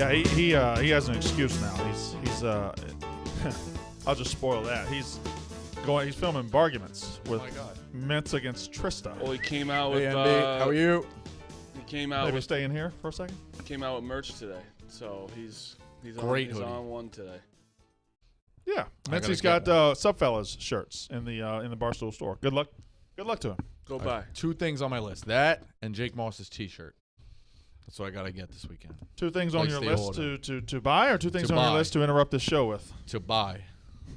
Yeah, he has an excuse now. He's I'll just spoil that. He's filming Barguments with Mintz against Trista. Well, he came out with. Hey, Andy, how are you? He came out. Maybe with, stay in here for a second. He came out with merch today, so he's Great on, hoodie. on one today. Yeah, I Mintzy's gotta got get Subfellas shirts in the Barstool store. Good luck to him. Go I have buy. 2 things on my list. That and Jake Moss's T-shirt. That's what I got to get this weekend. 2 things on Place your the list order. to buy, or 2 things To on your buy. list to interrupt this show with. To buy.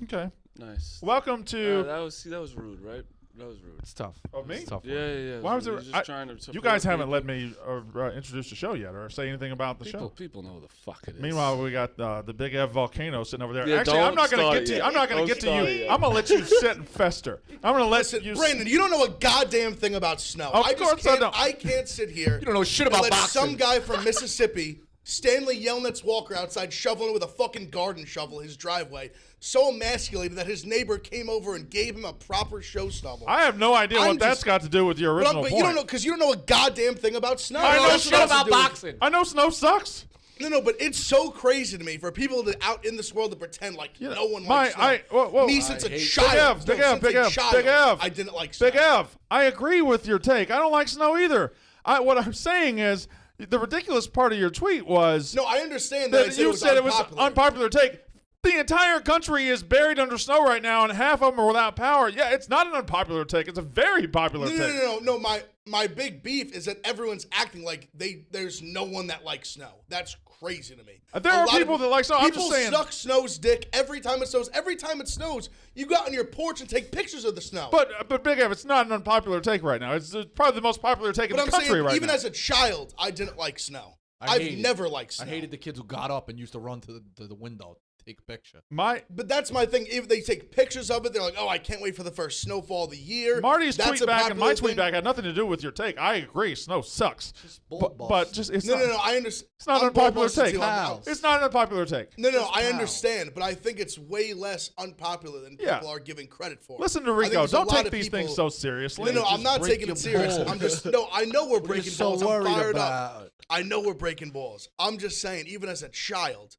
Okay. Nice. Welcome to. That was rude, right? That was rude. It's tough. Oh, me? It's tough. Yeah. Why was He's there? just trying to You guys support haven't let people. me introduce the show yet, or say anything about the show. People know who the fuck it is. Meanwhile, we got the Big Ev volcano sitting over there. Yeah, Actually, I'm don't not going to start get to you. yet. I'm not going to Don't get to you. start yet. I'm going to let you sit and fester. I'm going to let Listen, you. Brandon, you don't know a goddamn thing about snow. Of I course I don't. I can't sit here. You don't know shit and about let boxing. some guy from Mississippi, Stanley Yelnats Walker, outside shoveling with a fucking garden shovel his driveway, so emasculated that his neighbor came over and gave him a proper show shovel. I have no idea what that's got to do with your original but point. you don't know because you don't know a goddamn thing about snow. I know That's shit what it has to about do with- boxing. I know snow sucks. No, but it's so crazy to me for people to out in this world to pretend like no one likes snow. whoa. Me since I a hate- child. Big No, Ev, since Big a Ev, child, Big Ev. I didn't like snow. Big Ev, I agree with your take. I don't like snow either. What I'm saying is the ridiculous part of your tweet was No, I understand that. you said it was an unpopular take. The entire country is buried under snow right now, and half of them are without power. Yeah, it's not an unpopular take. It's a very popular take. No. My big beef is that everyone's acting like there's no one that likes snow. That's crazy to me. There A are lot of people that like snow. I'm just saying. People suck snow's dick every time it snows. Every time it snows, you go out on your porch and take pictures of the snow. But Big Ev, it's not an unpopular take right now. It's probably the most popular take in But the I'm country saying, right even now. as a child, I didn't like snow. I I've hated- never liked snow. I hated the kids who got up and used to run to the window, take a picture. But that's my thing. If they take pictures of it, they're like, "Oh, I can't wait for the first snowfall of the year." Marty's That's tweet a back and popular my tweet thing. back had nothing to do with your take. I agree, snow sucks. Just bull But bust. just it's No, not, I understand. It's not an unpopular take. How? It's not an unpopular take. No, I how. understand, but I think it's way less unpopular than Yeah. people are giving credit for. Listen to I think Rico. there's a Don't lot take of these people- things so seriously. No, I'm Just not break taking your it serious. balls. I'm just I know we're What are you breaking so balls. I'm worried fired up. about? I know we're breaking balls. I'm just saying, even as a child,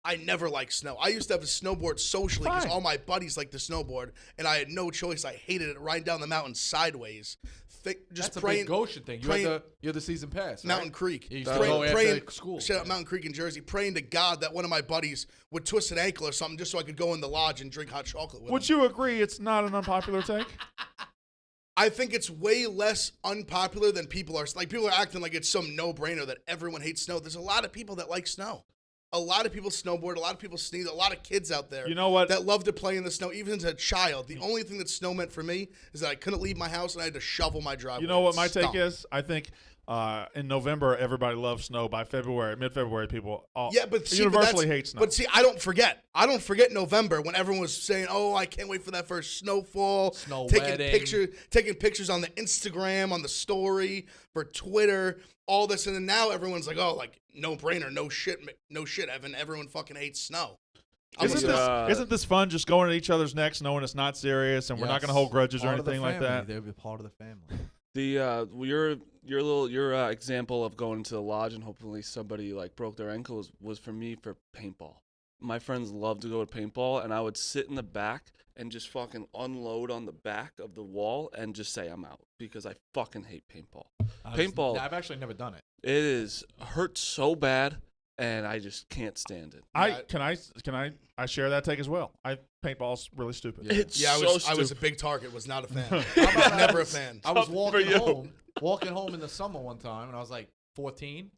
I never liked snow. I used to have a snowboard socially because Fine. all my buddies liked to snowboard, and I had no choice. I hated it riding down the mountain sideways. Just That's praying. a big Goshen thing. You had the season pass. Mountain right? Creek. You used to go after school. Shout out Mountain Creek in Jersey. Praying to God that one of my buddies would twist an ankle or something just so I could go in the lodge and drink hot chocolate with Would him. you agree it's not an unpopular take? I think it's way less unpopular than people are. Like, people are acting like it's some no-brainer that everyone hates snow. There's a lot of people that like snow. A lot of people snowboard. A lot of people sneeze. A lot of kids out there You know what? that love to play in the snow, even as a child. The only thing that snow meant for me is that I couldn't leave my house and I had to shovel my driveway. You know what my It take stunk. is? I think in November, everybody loves snow. By February, mid-February, people universally hate snow. But see, I don't forget. I don't forget November when everyone was saying, "Oh, I can't wait for that first snowfall." Snow taking wedding. taking pictures on the Instagram, on the story, for Twitter, all this, and then now everyone's like, "Oh, like no brainer, no shit, Evan. Everyone fucking hates snow." Isn't this fun just going at each other's necks knowing it's not serious and we're not going to hold grudges or Part of the anything like family. that? They'll be part of the family. Your example of going to the lodge and hopefully somebody like broke their ankle was for me for paintball. My friends love to go to paintball, and I would sit in the back and just fucking unload on the back of the wall and just say I'm out because I fucking hate paintball. Paintball, I've actually never done it. it hurts so bad, and I just can't stand it. I share that take as well. Paintball's really stupid. Yeah. It's Yeah, so I was a stupid. big target. Was not a fan. I was never a fan. I was Tough for you. walking home in the summer one time, and I was like 14.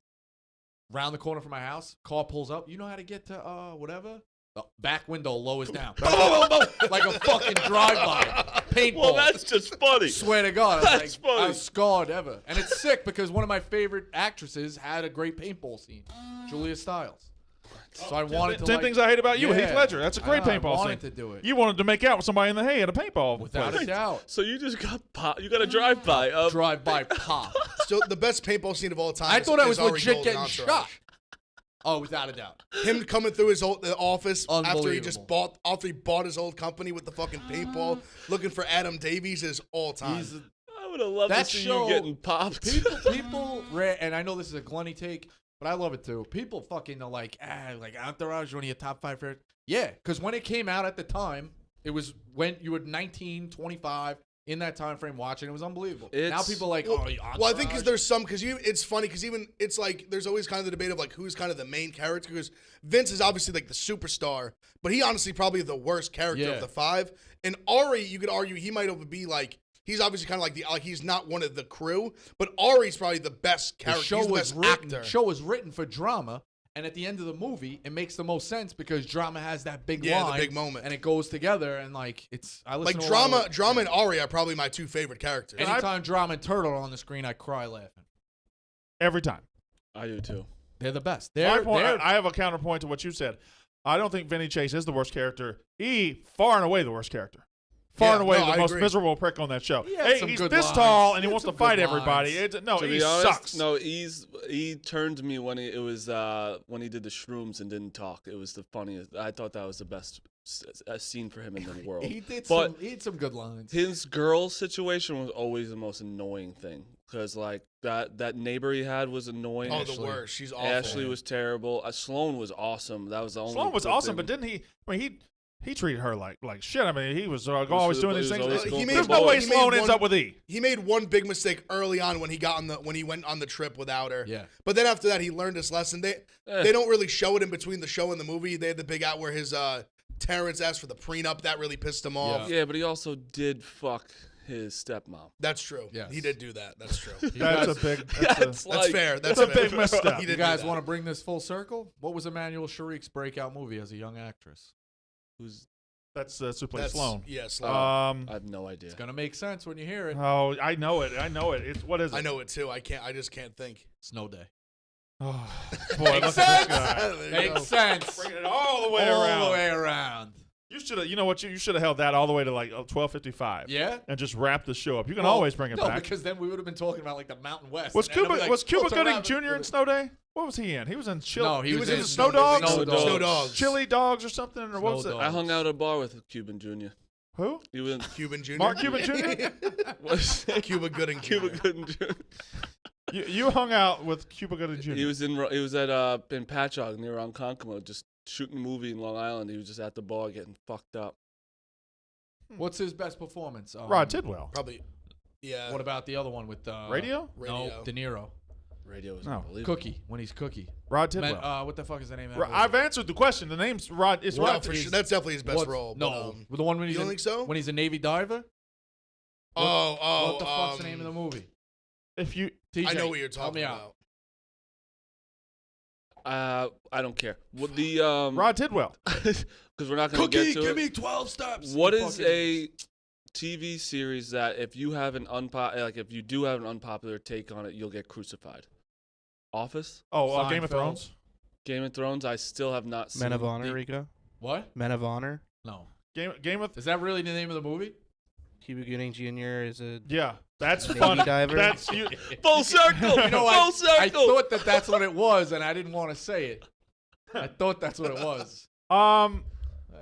Round the corner from my house, car pulls up. You know how to get to whatever? The back window lowers down. Like a fucking drive-by. Paintball. Well, that's just funny. Swear to God. I was That's like, I funny. was scarred ever. And it's sick because one of my favorite actresses had a great paintball scene. Julia Stiles. So I wanted to 10 things I hate about you, Yeah. Heath Ledger. That's a great I paintball wanted scene. to do it. You wanted to make out with somebody in the hay at a paintball Without place. a doubt. So you just got you got a drive-by of Drive-by pop. So the best paintball scene of all time. I is- thought I is was Ari legit Gold in getting Entourage. shot. Oh, without a doubt. Him coming through his the office after he just Unbelievable. after he bought his old company with the fucking paintball, looking for Adam Davies is all time. I would have loved to That see show- you getting popped. People, and I know this is a glunny take, But I love it too. People fucking are like Entourage, one of your top 5 favorites. Yeah, because when it came out at the time, it was when you were 19, 25, in that time frame watching. It was unbelievable. Now people are like, well, Entourage. well, I think because there's some, it's funny because even it's like there's always kind of the debate of like who's kind of the main character, because Vince is obviously like the superstar, but he honestly probably the worst character of the 5. And Ari, you could argue he might be like, he's obviously kind of like he's not one of the crew, but Ari's probably the best character. He's the best actor. The show was written for drama. And at the end of the movie, it makes the most sense because drama has that big line, the big moment, and it goes together. And like I listen to drama and Ari are probably my 2 favorite characters. Anytime Drama and Turtle are on the screen, I cry laughing. Every time. I do too. They're the best. I have a counterpoint to what you said. I don't think Vinny Chase is the worst character. Far and away the worst character. Far and away the most miserable prick on that show. He's this tall and he wants to fight everybody. He sucks. No, he turned me when he did the shrooms and didn't talk. It was the funniest. I thought that was the best scene for him in the world. He had some good lines. His girl situation was always the most annoying thing because like that neighbor he had was annoying. Oh, the worst. She's awful. Ashley was terrible. Sloan was awesome. That was the only. Sloan was awesome, but didn't he? I mean, he treated her like shit. I mean, he was always doing these things. There's no way Sloan ends up with E. He made one big mistake early on when he went on the trip without her. Yeah. But then after that, he learned his lesson. They don't really show it in between the show and the movie. They had the big out where his Terrence asked for the prenup. That really pissed him off. Yeah, but he also did fuck his stepmom. That's true. Yes. He did do that. That's true. That's fair. That's a big misstep. You guys want to bring this full circle? What was Emmanuel Sharique's breakout movie as a young actress? That's who plays Sloan. Yeah, Sloan. I have no idea. It's gonna make sense when you hear it. Oh, I know it. What is it? I know it too. I just can't think. Snow Day. Oh, boy, makes sense. Makes sense. Bringing it all the way around. You should have. You know what? You should have held that all the way to like 12:55. Yeah. And just wrap the show up. You can always bring it back. No, because then we would have been talking about like the Mountain West. Was Cuba Gooding Jr. in Snow Day? What was he in? He was in No, he was in Snow Dogs. Snow Dogs. Chili Dogs or something, or what was it? I hung out at a bar with Cuban Jr. Who? He was Cuban Jr. Mark Cuban Jr. Cuba Gooding Jr. Cuba Gooding Jr. You hung out with Cuba Gooding Jr. He was in Patchogue near Ronkonkoma, just shooting a movie in Long Island. He was just at the bar getting fucked up. What's his best performance? Rod Tidwell. Probably. Yeah. What about the other one with Radio? No, De Niro. Radio is unbelievable. Cookie, when he's Cookie. Rod Tidwell. What the fuck is the name of that movie? I've answered the question. The name's Rod. It's Rod. For sure. That's definitely his best role. No, the one when he's you don't think so? When he's a Navy diver. What the fuck's the name of the movie? If you, TJ, I know what you're talking about. I don't care. The Rod Tidwell. Because we're not going to get to give me 12 steps. What is a TV series that if you have if you do have an unpopular take on it, you'll get crucified? Office? Oh, Game of Thrones. Game of Thrones. I still have not seen. Men of Honor, Rico. What? Men of Honor. No. Game of. Is that really the name of the movie? Cuba Gooding Jr. is a That's Navy funny. diver. That's you. Full circle. Full circle. I thought that's what it was, and I didn't want to say it. I thought that's what it was.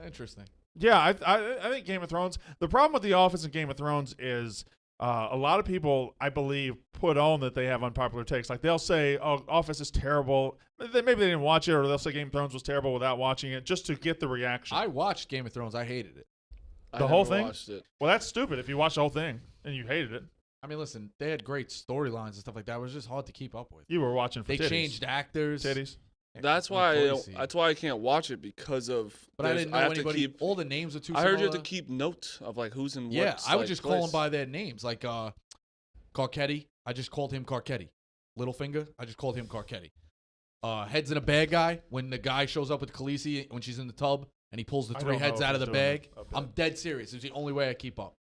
Interesting. Yeah, I think Game of Thrones. The problem with The Office and Game of Thrones is a lot of people, I believe, put on that they have unpopular takes. Like they'll say, "Oh, Office is terrible." Maybe they didn't watch it, or they'll say Game of Thrones was terrible without watching it, just to get the reaction. I watched Game of Thrones. I hated it. The whole thing? Watched it. Well, that's stupid if you watch the whole thing and you hated it. I mean, listen, they had great storylines and stuff like that. It was just hard to keep up with. You were watching for They titties. changed actors. Titties. That's why I can't watch it because of. But I didn't know anybody. All the names are too. I heard you have to keep note of like who's in what. Yeah, I would just call them by their names. Like Carcetti, I just called him Carcetti. Littlefinger, I just called him Carcetti. Heads in a bag guy. When the guy shows up with Khaleesi when she's in the tub and he pulls the 3 heads out of the bag, I'm dead serious. It's the only way I keep up.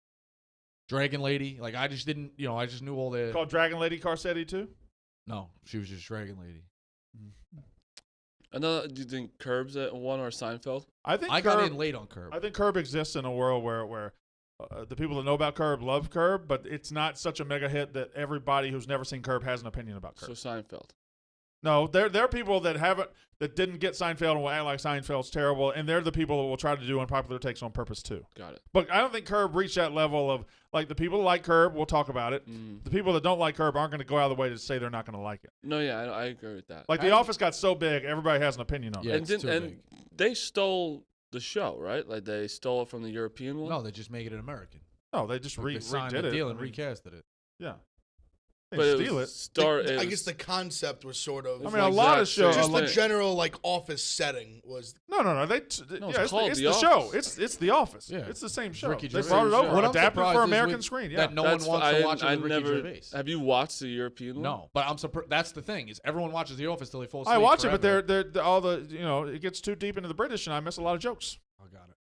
Dragon Lady, like I just didn't, I just knew all the. Called Dragon Lady Carcetti too? No, she was just Dragon Lady. Another, do you think Curb's at one or Seinfeld? I think I got in late on Curb. I think Curb exists in a world where the people that know about Curb love Curb, but it's not such a mega hit that everybody who's never seen Curb has an opinion about Curb. So Seinfeld. No, there are people that didn't get Seinfeld and will act like Seinfeld's terrible, and they're the people that will try to do unpopular takes on purpose too. Got it. But I don't think Curb reached that level of like the people that like Curb will talk about it. The people that don't like Curb aren't going to go out of the way to say they're not going to like it. No, yeah, I agree with that. Like The Office got so big, everybody has an opinion on Yeah, it. and they stole the show, right? Like they stole it from the European one. No, they just make it an American. No, they just They signed redid the it. deal I and mean, recasted it. Yeah. They but steal it. I guess the concept was sort of. I mean, a lot of shows. Just the general like office setting was. No. No, It's called the The show. Office. It's The Office. Yeah. It's the same show. Ricky They Gervais. brought it over. What I'm Adapted surprised for is American with- screen. Yeah. that no one wants to watch it with Ricky Gervais. Have you watched the European one? No, but I'm surprised. That's the thing is everyone watches The Office till they fall asleep. I watch it, but forever. they're all the it gets too deep into the British, and I miss a lot of jokes. I got it.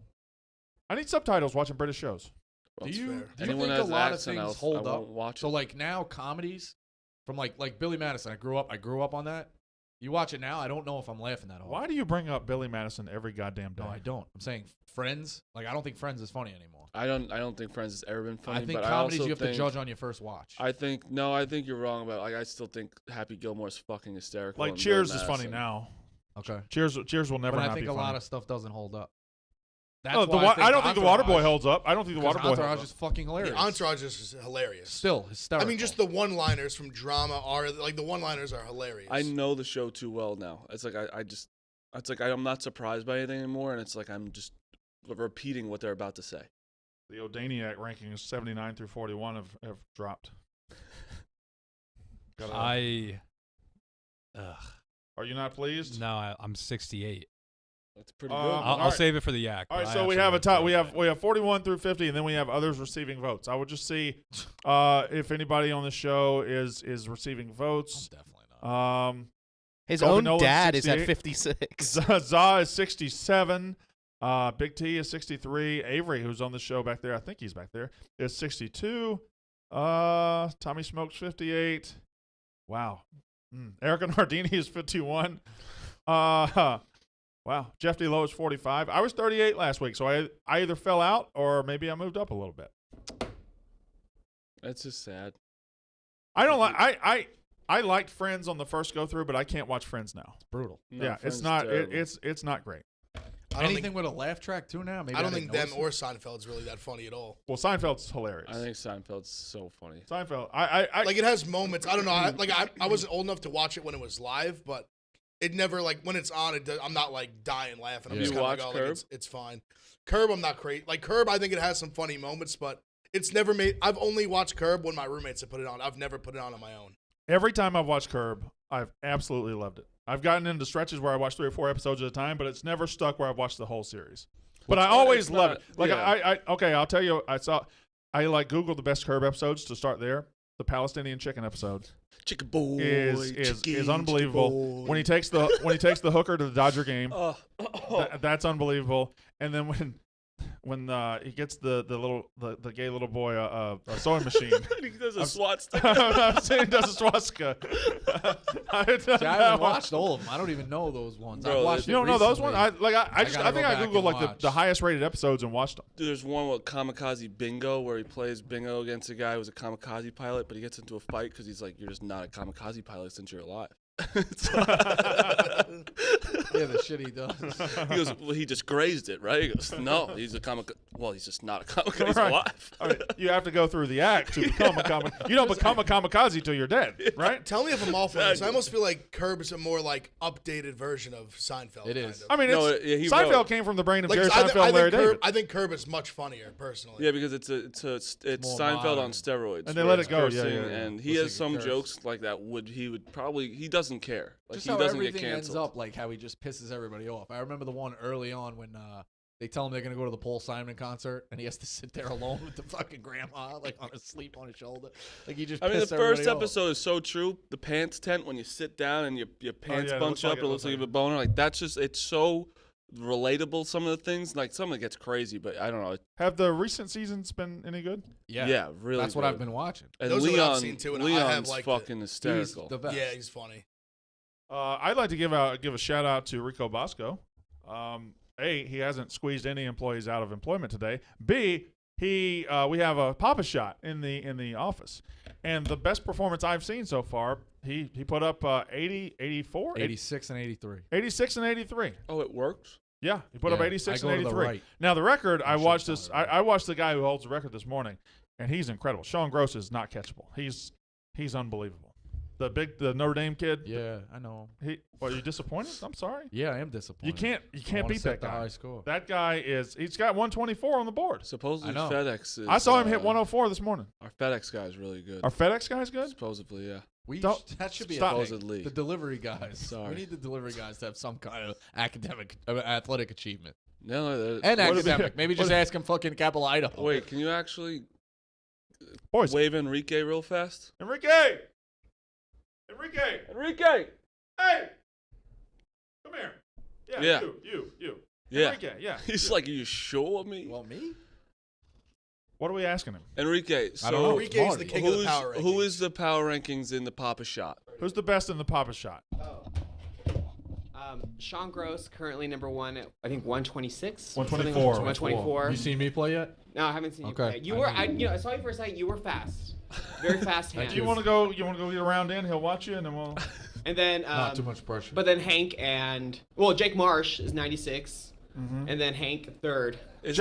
I need subtitles watching British shows. Well, Do it's you fair. think Anyone a has lot of accent, things I hold won't up? watch So it. like now comedies from like Billy Madison. I grew up on that. You watch it now, I don't know if I'm laughing that hard. Why do you bring up Billy Madison every goddamn day? No, I don't. I'm saying Friends. Like I don't think Friends is funny anymore. I don't think Friends has ever been funny. I think but comedies I also you have think, to judge on your first watch. I think you're wrong about. Like I still think Happy Gilmore's fucking hysterical. Like and Cheers Billy is funny Madison. now. Okay. Cheers will never But I not think be a funny. lot of stuff doesn't hold up. That's No, why I don't think The Waterboy Entourage- holds up. I don't think The because Waterboy Entourage holds is up. fucking hilarious. The Entourage is hilarious. Still hysterical. I mean, just the one-liners from drama are like the one-liners are hilarious. I know the show too well now. It's like I'm not surprised by anything anymore, and it's like I'm just repeating what they're about to say. The Odaniac rankings 79 through 41 have dropped. Are you not pleased? No, I'm 68. That's pretty good. All I'll right. save it for the yak. All right, but I so we actually have a like top. that. We have 41 through 50, and then we have others receiving votes. I would just see if anybody on the show is receiving I'm votes. definitely not. His Kobe own Nolan's dad is at 68. 56. Za is 67. Big T is 63. Avery, who's on the show back there, I think he's back there, is 62. Tommy Smokes 58. Wow. Erica Nardini is 51. Wow. Jeff DeLow is 45. I was 38 last week, so I either fell out or maybe I moved up a little bit. That's just sad. I don't like I liked Friends on the first go through, but I can't watch Friends now. It's brutal. No, Yeah, Friends it's is not terrible. it's not great. I don't Anything think, with a laugh track too now? Maybe I don't didn't think them notice or it. Seinfeld's really that funny at all. Well, Seinfeld's hilarious. I think Seinfeld's so funny. Seinfeld. I Like it has moments. I don't know. I wasn't old enough to watch it when it was live, but it never like when it's on. I'm not like dying laughing. I'm Yeah. just You kind of watch like, Curb? it's fine. Curb, I'm not crazy. Like Curb, I think it has some funny moments, but it's never made. I've only watched Curb when my roommates have put it on. I've never put it on my own. every time I've watched Curb, I've absolutely loved it. I've gotten into stretches where I watch 3 or 4 episodes at a time, but it's never stuck where I've watched the whole series. But I always it's love not- it. Like yeah. okay, I'll tell you. I like Googled the best Curb episodes to start there. The Palestinian chicken episode Chicken boy is unbelievable. When he takes the hooker to the Dodger game, that's unbelievable. And then when he gets the gay little boy a sewing machine. he does a SWAT stick. I'm saying he does a swastika. See, I haven't watched all of them. I don't even know those ones. Bro, I've watched You it don't know those recently. ones? I gotta think go I back googled and like watch. the highest rated episodes and watched them. Dude, there's one with Kamikaze Bingo where he plays bingo against a guy who's a kamikaze pilot, but he gets into a fight because he's like, "You're just not a kamikaze pilot since you're alive." Yeah, the shit he does. He goes, "Well, he just grazed it, right?" He goes, "No, he's a kamikaze. Well, he's just not a kamikaze. He's Right. alive." I mean, you have to go through the act to become a kamikaze. You don't become a kamikaze till you're dead, right? Tell me if I'm off on this. I almost feel like Curb is a more like updated version of Seinfeld. It kind is. of. I mean, No, it's, yeah, he Seinfeld wrote- came from the brain of Like, Jerry I, Seinfeld and Larry think David. I think Curb is much funnier personally. Yeah, because it's more Seinfeld modern. on steroids. And they where let it's it go, yeah, cursing, yeah, yeah. And he Looks has like some a curse. jokes like that. He doesn't care. Like Just he how doesn't get everything ends canceled. up, like how he just pisses everybody off. I remember the one early on when they tell him they're gonna go to the Paul Simon concert, and he has to sit there alone with the fucking grandma, like on his sleep on his shoulder. Like he just. I mean, the pissed first everybody off. episode is so true. The pants tent when you sit down and your pants yeah, it bunch looks like up, it, it looks like you have a boner. Like that's just it's so relatable. Some of the things, like some of it gets crazy, but I don't know. Have the recent seasons been any good? Yeah, really. That's what good. I've been watching. And Those are what Leon, I've seen, too, and I Leon's have liked it. fucking He's hysterical. the best. Yeah, he's funny. I'd like to give a shout out to Rico Bosco. A, he hasn't squeezed any employees out of employment today. B, we have a Papa Shot in the office, and the best performance I've seen so far, he put up 80, 84, 86 and 83. 86 and 83. Oh, it worked. Yeah, he put up Yeah, 86 I and go to the 83. right. Now the record, I should watched follow this. the right. I watched the guy who holds the record this morning, and he's incredible. Sean Gross is not catchable. He's unbelievable. The Notre Dame kid. Yeah, I know. Are you disappointed? I'm sorry. Yeah, I am disappointed. You can't I wanna beat set that the guy. high score. That guy he's got 124 on the board. Supposedly I know. FedEx is. I saw him hit 104 this morning. Our FedEx guy is really good. Our FedEx guy's good. Supposedly, yeah. That should be Stop. a thing. Supposedly. The delivery guys. Sorry. We need the delivery guys to have some kind of athletic achievement. No, And What is academic. it? Maybe just ask him fucking Capital Idaho. wait, can you actually Boys, wave Enrique real fast? Enrique, Enrique! hey, come here. Yeah. You. Yeah. Enrique, yeah. He's you. like, are you sure of me? Well, me? What are we asking him? Enrique, I don't know. so Enrique's the king of the power rankings. who is the power rankings in the Papa Shot? Who's the best in the Papa Shot? Sean Gross currently number one at I think 126. 124. 124. You seen me play yet? No, I haven't seen you Okay. play. You I were know I saw you for a second. You were fast, very fast hands. Do you want to go? You want to go get a round in? He'll watch you, and then we'll. And then Not too much pressure. But then Hank and Jake Marsh is 96, and then Hank third. Jake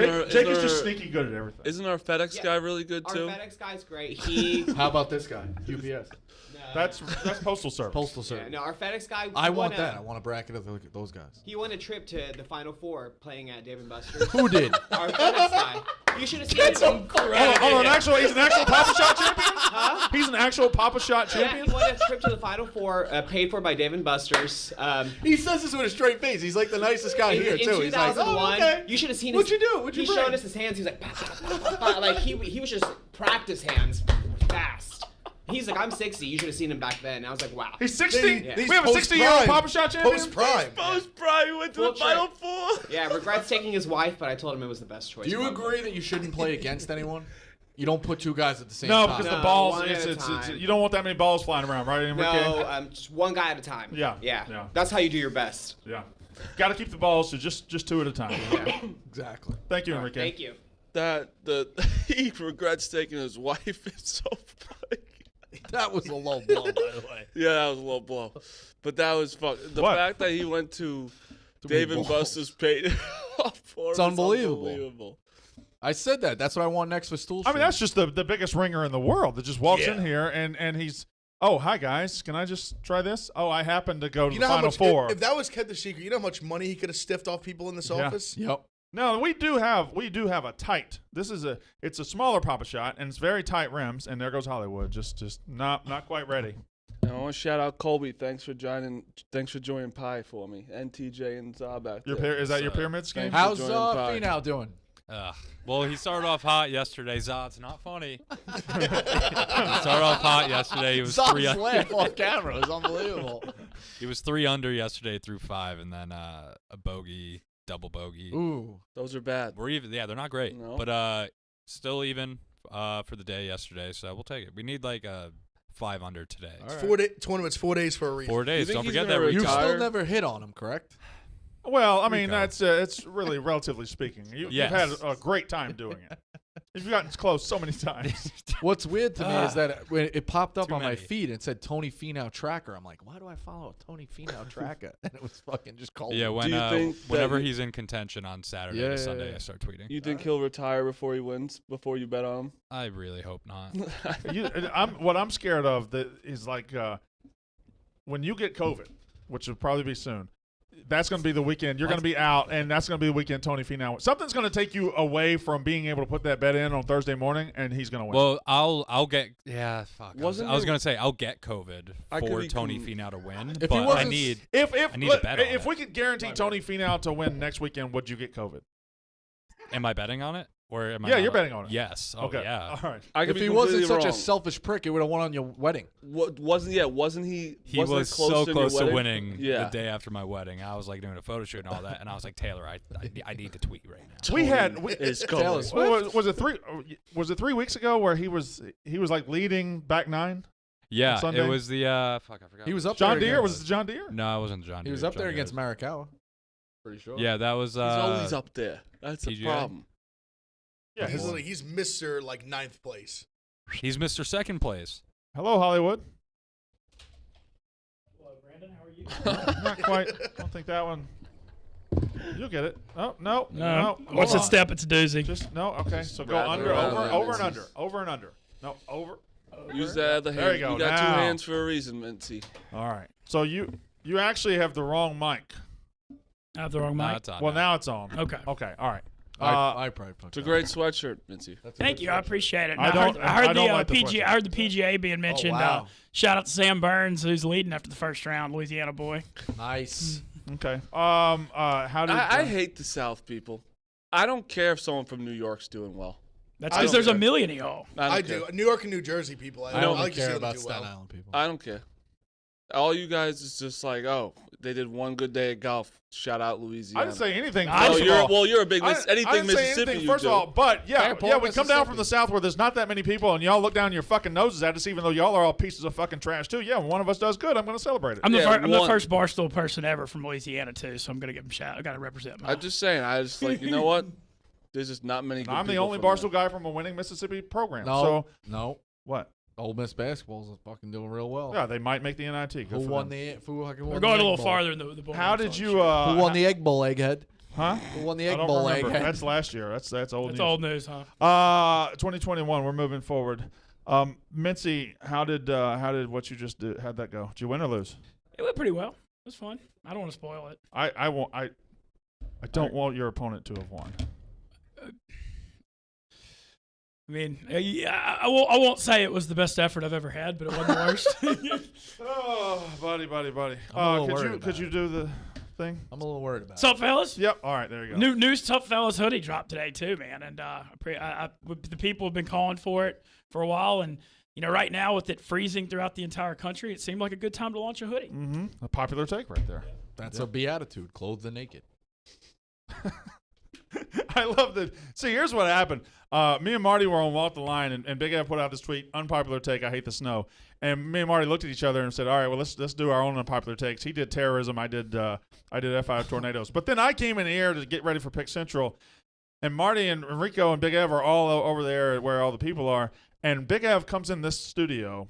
is just sneaky good at everything. Isn't our FedEx Yeah. guy really good Our too? FedEx guy's great. He How about this guy? UPS. That's Postal Service. Postal yeah, Service. no, our FedEx guy. I won want a- that. I want a bracket of those guys. He won a trip to the Final Four playing at Dave & Buster's. Who did? Our FedEx guy. You should have seen him. Hold on, he's an actual Papa Shot champion? He's an actual Papa Shot Yeah, champion? he won a trip to the Final Four, paid for by Dave & Buster's. He says this with a straight face. He's like the nicest guy In here too. 2001, He's like, oh, okay. you should have seen What'd his. you do? What'd you He bring? showed us his hands. He was like, "Pa, pa, pa, pa," like he was just practice hands, fast. He's like, I'm 60. You should have seen him back then. And I was like, wow. He's 60? Yeah. We have a 60-year-old Papa Shot champion? Post-prime. Post-prime, went to Full the Final trip. Four. Yeah, regrets taking his wife, but I told him it was the best choice. Do you agree that you shouldn't play against anyone? You don't put two guys at the same No, time. because the No, balls, one at a it's, time. you don't want that many balls flying around, right, Enrique? No, just one guy at a time. Yeah, Yeah. yeah. That's how you do your best. Yeah. Got to keep the balls to just two at a time. Yeah. Exactly. Thank you, Enrique. Thank you. He regrets taking his wife. It's so funny. That was a low blow, by the way. Yeah, that was a low blow, but that was fun. The What? fact that he went to many Dave and balls. Buster's paid it off for It's him is unbelievable. I said that. That's what I want next for Stool I Street. mean, that's just the biggest ringer in the world that just walks in here and he's, oh, hi, guys. Can I just try this? Oh, I happen to go to You the know how Final much, Four. if that was kept a secret, you know how much money he could have stiffed off people in this Yeah. office? Yep. No, we do have a tight. It's a smaller Papa Shot and it's very tight rims. And there goes Hollywood, just not quite ready. And I want to shout out Colby. Thanks for joining Pie for me, and TJ and Zabak. Is that your pyramid scheme? Thank How's joining Pie. Finau doing? Well, he started off hot yesterday. Zod's not funny. He started off hot yesterday. He was three. Zob's laugh off camera. It was unbelievable. He was 3 under yesterday through 5, and then a bogey, double bogey. Ooh. Those are bad. We're even. Yeah, they're not great, No. but still even for the day yesterday. So we'll take it. We need like a 5 under today. All right. 4 day tournament's 4 days for a reason. 4 days. think Don't he's forget gonna that. You retire? still never hit on him, correct? Well, I mean, Rico. that's it's really relatively speaking. You've Yes. had a great time doing it. You've gotten close so many times. What's weird to me is that when it popped up Too on my many. feed, it said Tony Finau tracker. I'm like, why do I follow a Tony Finau tracker? And it was fucking just cold. Yeah, when you think that whenever you- he's in contention on Saturday Yeah, to yeah, Sunday, yeah. I start tweeting. You think he'll retire before he wins? Before you bet on I really hope not. What I'm scared of is like when you get COVID, which will probably be soon. That's going to be the weekend. You're going to be out, and that's going to be the weekend Tony Finau. Something's going to take you away from being able to put that bet in on Thursday morning, and he's going to win. Well, I'll get fuck. Wasn't I was there- gonna say I'll get COVID I could for be Tony com- Finau to win, If he but I wasn't need if I need to bet on if it. we could guarantee Tony Finau to win next weekend, would you get COVID? Am I betting on it? Or am I Yeah, not? you're betting on it. Yes. Oh, Okay. yeah. All right. I could If be he wasn't completely such a wrong. selfish prick, he would have won on your wedding. Wasn't he? He wasn't it was close so to your close to wedding? winning Yeah. the day after my wedding. I was like doing a photo shoot and all that, and I was like, Taylor, I need to tweet right now. We had Is Taylor going. Swift. was it 3 weeks ago where he was like leading back 9? Yeah, Sunday? it was the fuck. I forgot. He was up John there Deere against- was it John Deere? No, it wasn't John. He was Deere. up there John against Deere. Marikawa. Pretty sure. Yeah, that was. He's always up there. That's the TGA? problem. Yeah, He's Mr. like 9th place. He's Mr. Second Place. Hello, Hollywood. Hello, Brandon. How are you? Not quite. I don't think that one. You'll get it. Oh, no. What's Hold the on. step? It's a doozy. Just, no, okay. So go Rather, under, rather, over and Mincy. under. Over and under. No, over. Use that other hand. There you go. got Now. 2 hands for a reason, Mincy. All right. So you actually have the wrong mic. I have the wrong mic. It's on Well, now. now it's on. Okay. Okay. All right. I probably fucked It's a up. great sweatshirt, Mincy. Thank you. I appreciate it. I And don't- I heard I don't the like the PGA. question. I heard the PGA being mentioned. wow. Shout out to Sam Burns, who's leading after the first round, Louisiana boy. Nice. Okay. How did I hate the South people. I don't care if someone from New York's doing well. That's I because don't there's a care. million of y'all. I don't do. care. New York and New Jersey people. I I don't like to see care them about do Staten well. Island people. I don't care. All you guys is just like, oh, they did one good day at golf. Shout out Louisiana. I didn't say anything. I First didn't- of all. You're a big I anything didn't say Mississippi. anything, You first do. of all, but yeah, Fairport, we come down from Mississippi. the South where there's not that many people, and y'all look down your fucking noses at us, even though y'all are all pieces of fucking trash too. Yeah, when one of us does good, I'm going to celebrate it. I'm Yeah, the one. first Barstool person ever from Louisiana too, so I'm gonna give him a shout. I gotta represent my. I'm just saying. I just like, you know what? There's just not many. And Good I'm the people only from Barstool there. guy from a winning Mississippi program. No, So no. what? Ole Miss basketball's fucking doing real well. Yeah, they might make the NIT. Good Who for won them. We're going a little farther in the bowl. How did you? Who won the Egg Bowl, Egghead? Huh? Who won the I Egg don't Bowl, remember. Egghead? That's last year. That's old That's news. old news, huh? 2021. We're moving forward. Mincy, how did what you just did? How'd that go? Did you win or lose? It went pretty well. It was fun. I don't want to spoil it. I won't. I don't want your opponent to have won. I mean, I won't say it was the best effort I've ever had, but it wasn't the worst. Oh, buddy. I'm a little Could worried you about it. do the thing? I'm a little worried about What's up, fellas? Yep. All right. There you go. New Tough Fellas hoodie dropped today too, man, and the people have been calling for it for a while, and right now with it freezing throughout the entire country, it seemed like a good time to launch a hoodie. Mm-hmm. A popular take right there. it. That's a beatitude. Clothe the naked. I love that. See, here's what happened. Me and Marty were on Walk the Line, and Big Ev put out this tweet, unpopular take, I hate the snow. And me and Marty looked at each other and said, all right, well, let's do our own unpopular takes. He did terrorism. I did F5 tornadoes. But then I came in the air to get ready for Pick Central, and Marty and Rico and Big Ev are all over there where all the people are. And Big Ev comes in this studio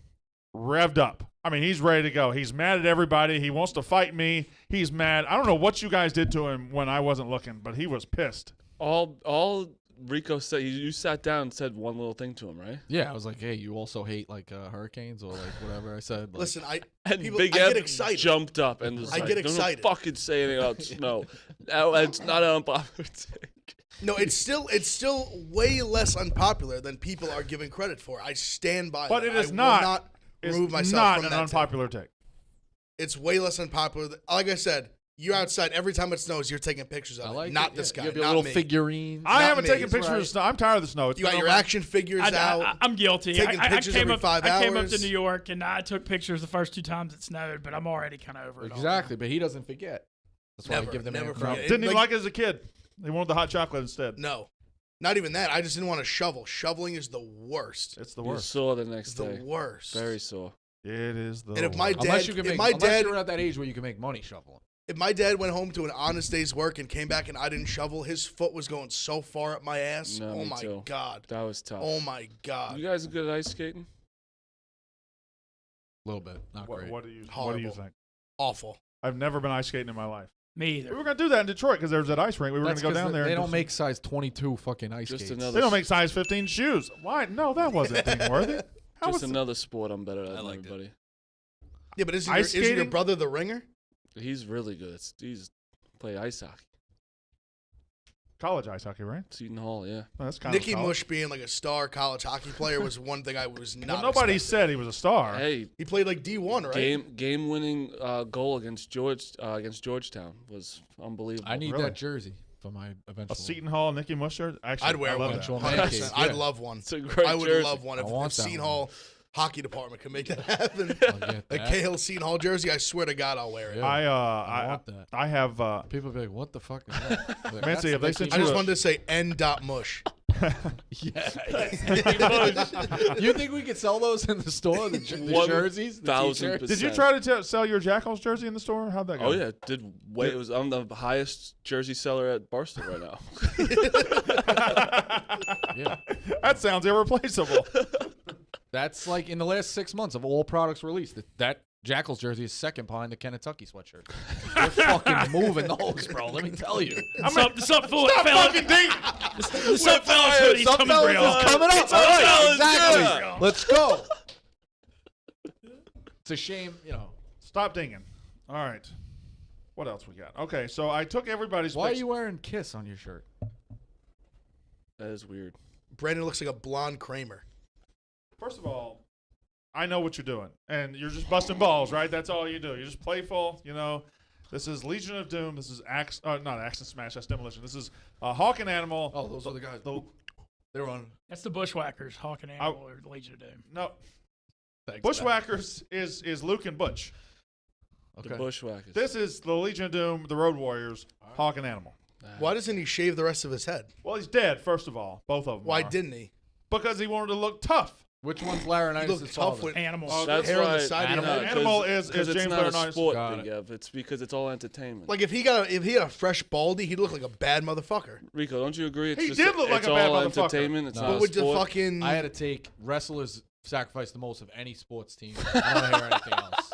revved up. I mean, he's ready to go. He's mad at everybody. He wants to fight me. He's mad. I don't know what you guys did to him when I wasn't looking, but he was pissed. All Rico said, you sat down and said one little thing to him, right? Yeah, I was like, hey, you also hate like hurricanes or like whatever I said. Like, Listen, And people, Big I Ev get excited. jumped up and was I like, get "Don't excited." fucking say anything about snow. It's not an unpopular take. No, it's still way less unpopular than people are giving credit for. I stand by But that. it is I will not. remove It's myself not from an that unpopular take. It's way less unpopular. Like I said, you're outside every time it snows. You're taking pictures of I it. like Not it. this Yeah, guy. You have your not little me. figurines. I Not haven't me. taken That's pictures right. of snow. I'm tired of the snow. It's You got been your over- action figures out. I'm guilty. Taking I pictures came every up, 5 I came up hours. to New York and I took pictures the first 2 times it snowed, but I'm already kind of over it. all. Exactly, but he doesn't forget. That's why Never, I give them never air forget. credit. Didn't even Like- like it as a kid. They wanted the hot chocolate instead. No, not even that. I just didn't want to shovel. Shoveling is the worst. It's the You worst. saw the It's next the day. worst. Very sore. It is the And if my worst. Unless dad, you can if make, my unless dad, you're at that age where you can make money shoveling. if my dad went home to an honest day's work and came back and I didn't shovel, his foot was going so far up my ass. No, Oh me my too. god. That was tough. Oh my god. You guys are good at ice skating? A little bit, not great. What do you Horrible. think? Awful. I've never been ice skating in my life. Me We either. were going to do that in Detroit because there was that ice rink. We were going That's to go 'cause down there. They and do don't some- make size 22 fucking ice Just skates. another. They don't make size 15 shoes. Why? No, that wasn't Dingworthy. How Just was another sport I'm better at than liked it. everybody. Yeah, but isn't Ice your skating? brother the ringer? He's really good. He's play ice hockey. college ice hockey, right? Seton Hall, yeah. Oh, that's kind Nicky of college. Mush being like a star college hockey player was one thing I was not. Well, nobody expecting. said he was a star. Hey, He played like D1, right? game winning goal against Georgetown was unbelievable. I need Really? that jersey for my eventual. A Seton Hall Nicky Mush shirt? Actually, I'd wear I love one. that. Eventual 100%. man cave, I'd yeah. love one. It's a great I would jersey. love one I if want that Seton one. Hall hockey department can make that happen. I'll get A that. Cahill Seton Hall jersey, I swear to God, I'll wear it. Yeah. I want that. I have. People be like, "What the fuck is that?" Like, Mancy, if they sent I you just a- wanted to say N.mush. yeah. You think we could sell those in the store? The jerseys, the 1000%. t-shirts? Did you try to sell your Jackals jersey in the store? How'd that go? Oh yeah, it was I'm the highest jersey seller at Barstool right now. Yeah. That sounds irreplaceable. That's like in the last 6 months of all products released. That Jackals jersey is second behind the Kentucky sweatshirt. They're fucking moving those, bro. Let me tell you. The Sup fellas hoodie's Some coming fellas real. is coming up. All right, exactly. Yeah. Let's go. It's a shame, Stop dinging. All right. What else we got? Okay, so I took everybody's. Why are picks. you wearing Kiss on your shirt? That is weird. Brandon looks like a blonde Kramer. First of all, I know what you're doing, and you're just busting balls, right? That's all you do. You're just playful, This is Legion of Doom. This is not Axe and Smash. That's Demolition. This is Hawk and Animal. Oh, those are the guys. They were on. That's the Bushwhackers, Hawk and Animal, or Legion of Doom. No, Thanks, Bushwhackers is Luke and Butch. Okay. The Bushwhackers. This is the Legion of Doom, the Road Warriors, Hawk and Animal. Why doesn't he shave the rest of his head? Well, he's dead, first of all. Both of them. Why are. didn't he? Because he wanted to look tough. Which one's He Laurinaitis' looked tough father? with Animal. That's hair on the right. side of your head. Animal is it's James not a Laurinaitis. sport, Got Big it. Ev. It's because it's all entertainment. Like if he had a fresh baldy, he'd look like a bad motherfucker. Rico, don't you agree? It's He just did look like it's a bad all motherfucker. entertainment. It's No. not But a with the sport. fucking I had to take wrestlers sacrifice the most of any sports team. I don't want to hear anything else.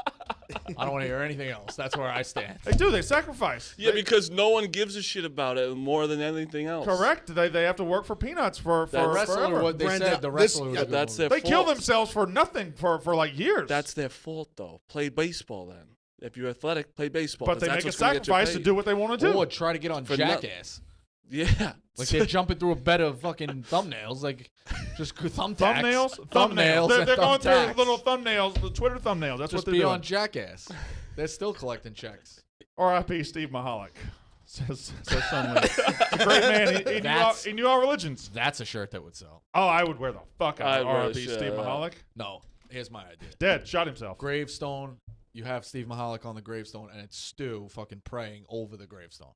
I don't want to hear anything else. That's where I stand. They do. They sacrifice. Yeah, because no one gives a shit about it more than anything else. Correct. They have to work for peanuts for That Wrestler, forever. what they Brenda, said, the this- wrestler was yeah, a good That's movie. their They fault. kill themselves for nothing for like years. That's their fault, though. Play baseball then. If you're athletic, play baseball. but they 'cause make a that's what's gonna get you sacrifice to paid. do what they want to do. Or try to get on For Jackass. Yeah. Like they're jumping through a bed of fucking thumbnails, like just thumbtacks. Thumbnails. They're and going through thumbtacks. little thumbnails, the Twitter thumbnails. That's Just what they're be doing. on Jackass. They're still collecting checks. R.I.P. Steve Mahalik. Says Sun Lee. He's a great man. He knew our religions. That's a shirt that would sell. Oh, I would wear the fuck out I'd of wear the R.I.P. shit Steve out of that. Mahalik. No, here's my idea. Dead. Shot himself. Gravestone. You have Steve Mahalik on the gravestone, and it's Stu fucking praying over the gravestone.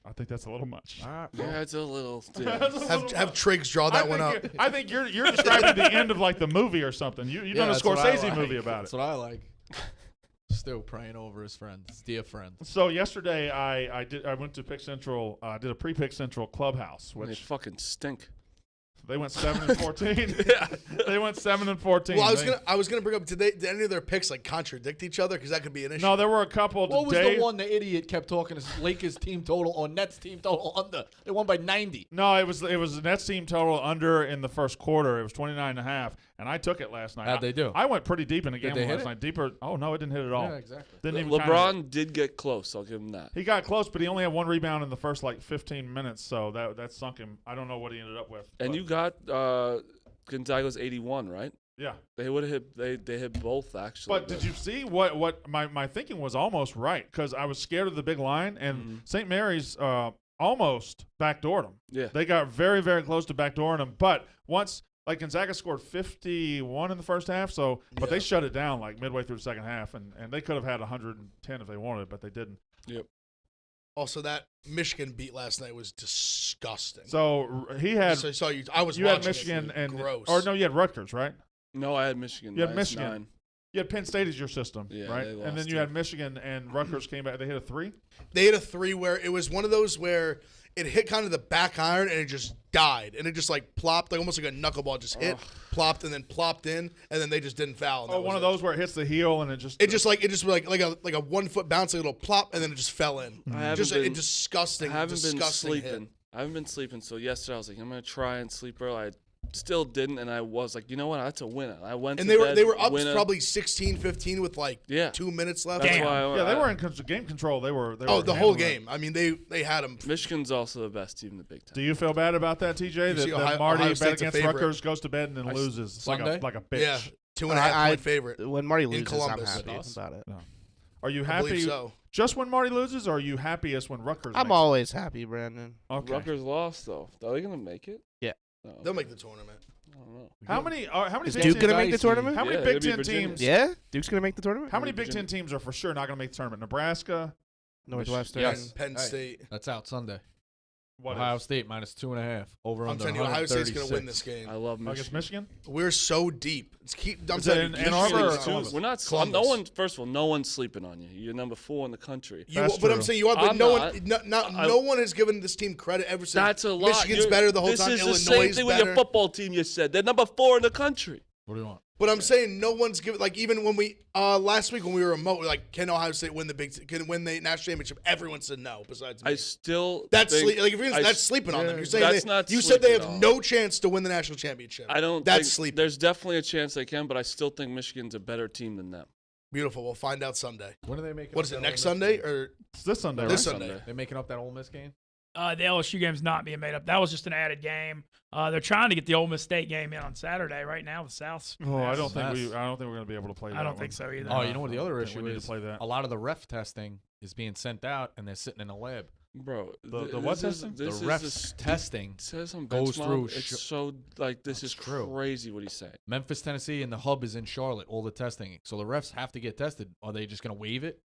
I think that's a little much. All right, Yeah, it's a little. That's a little have much. Triggs draw that one up. I think you're describing the end of like the movie or something. You've done a that's what I Scorsese like. movie about That's it. what I like. Stu praying over his friends, his dear friends. So yesterday I went to Pick Central. Did a pre-Pick Central clubhouse, They which fucking stink. they went 7-14. They went 7-14. Well, I was gonna bring up. Did any of their picks like contradict each other? Because that could be an issue. No, there were a couple What was today. the one the idiot kept talking? His Lakers team total or Nets team total under? They won by 90. No, it was the Nets team total under in the first quarter. It was 29.5, and I took it last night. How'd they do? I went pretty deep in the Did game they hit last it? night. Deeper. Oh no, it didn't hit at all. Yeah, exactly. Didn't even kinda hit. LeBron did get close. I'll give him that. He got close, but he only had one rebound in the first like 15 minutes, so that sunk him. I don't know what he ended up with. And but, you got Gonzaga's 81, right? yeah. They would have hit. They hit both actually. But did you see what my thinking was almost right because I was scared of the big line and St. Mary's almost backdoored them. Yeah. They got very very close to backdooring them, but once like Gonzaga scored 51 in the first half, so but they shut it down like midway through the second half, and they could have had 110 if they wanted, but they didn't. Yep. Also, that Michigan beat last night was disgusting. So he had So I saw you. I was. you had watching Michigan it. and Gross. or no, you had Rutgers, right? No, I had Michigan. You had minus Michigan. 9. You had Penn State as your system, Yeah, right? they And then lost you it. had Michigan and Rutgers came back. They hit a 3. They hit a 3 where it was one of those where it hit kind of the back iron and it just died and it just like plopped like almost like a knuckleball just hit, plopped and then plopped in and then they just didn't foul. And Oh, that one was of it. those where it hits the heel and it just was like a 1 foot bounce, like a little plop, and then it just fell in. I haven't Just been- a disgusting. I haven't been disgusting sleeping. hit. I haven't been sleeping. So yesterday I was like, I'm gonna try and sleep early. I still didn't, and I was like, you know what? That's a winner. I went. And to they bed, were up winner. probably 16-15 with like Yeah. 2 minutes left. That's Damn. why. yeah, they were in game control. They were Oh, the whole handling it. game. I mean, they had them. Michigan's also the best team in the Big Ten. Do you feel bad about that, TJ? You see That Ohio Marty bet State's a against favorite. Rutgers, goes to bed, and then loses. It's like Sunday? a bitch. Yeah, 2.5 point favorite. When Marty loses, I'm Columbus. happy Us? about it. Are you I believe happy so. just when Marty loses, or are you happiest when Rutgers I'm makes it? always happy, Brandon. Okay. Rutgers lost though. Are they gonna make it? Yeah. No. They'll make the tournament. I don't know. How many Is Big Duke Ten gonna make the Dicey. tournament? How many Yeah, Big it'd be Ten Virginia. teams? Yeah, Duke's gonna make the tournament. How many Big Virginia. Ten teams are for sure not going to make the tournament? Nebraska. Northwestern. Yes. Penn Hey, State. That's out Sunday. What Ohio is? State -2.5. Over I'm under telling you, Ohio State's going to win 136. this game. I love Against Michigan. Michigan? We're so deep. I'm Is it telling in you, Ann Arbor or Michigan's Columbus? We're not. Columbus. No one. First of all, no one's sleeping on you. You're number 4 in the country. That's but I'm true. saying you are, but I'm no not. one, no one has given this team credit ever since. That's a lot. Michigan's You're- better the whole this time. This is the Illinois same is thing with better. your football team. You said they're number 4 in the country. What do you want? But I'm saying no one's given, like, even when we last week when we were remote, we're like, can Ohio State win can win the national championship? Everyone said no. Besides me, I still. that's think, like if you're, I that's s- sleeping on them. yeah, You're saying that's not you said they have sleeping on. no chance to win the national championship. I don't. That's think, sleeping. There's definitely a chance they can, but I still think Michigan's a better team than them. Beautiful. We'll find out Sunday. When are they making? What up is it? that Next Ole Miss Sunday game? or It's this Sunday, this right? Sunday? They're making up that Ole Miss game. The LSU game's not being made up. That was just an added game. They're trying to get the Ole Miss State game in on Saturday. Right now, the South's. Oh, I don't Mess. think we're going to be able to play that. I don't one. think so either. Oh, you know what the other I think issue we need is? to play that. A lot of the ref testing is being sent out, and they're sitting in a lab. Bro, The what testing? The This refs testing It says on goes Benchmark, through It's so like this That's is true. crazy what he's saying. Memphis, Tennessee, and the hub is in Charlotte. All the testing, so the refs have to get tested. Are they just going to waive it?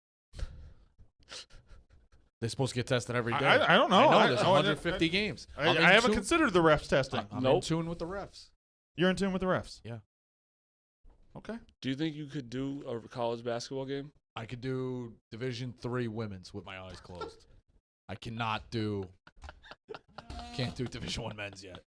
They're supposed to get tested every day. I don't know. I know I- there's I- 150 games. I'm in I haven't tune- considered the refs testing. I'm in Nope. tune with the refs. You're in tune with the refs? Yeah. Okay. Do you think you could do a college basketball game? I could do Division III women's with my eyes closed. I cannot do. Can't do Division I men's yet.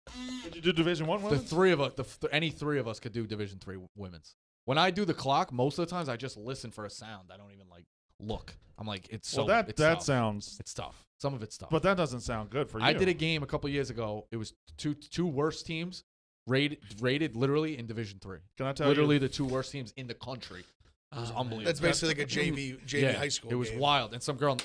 Did you do Division One? The three of us, any three of us could do Division III women's. When I do the clock, most of the times I just listen for a sound. I don't even like look. I'm like, it's so. Well, that it's tough. sounds. It's tough. Some of it's tough. But that doesn't sound good for you. I did a game a couple years ago. It was two worst teams rated literally in Division III. Can I tell Literally you? the two worst teams in the country. It was unbelievable. That's basically like a JV high school. It was game. wild, and some girl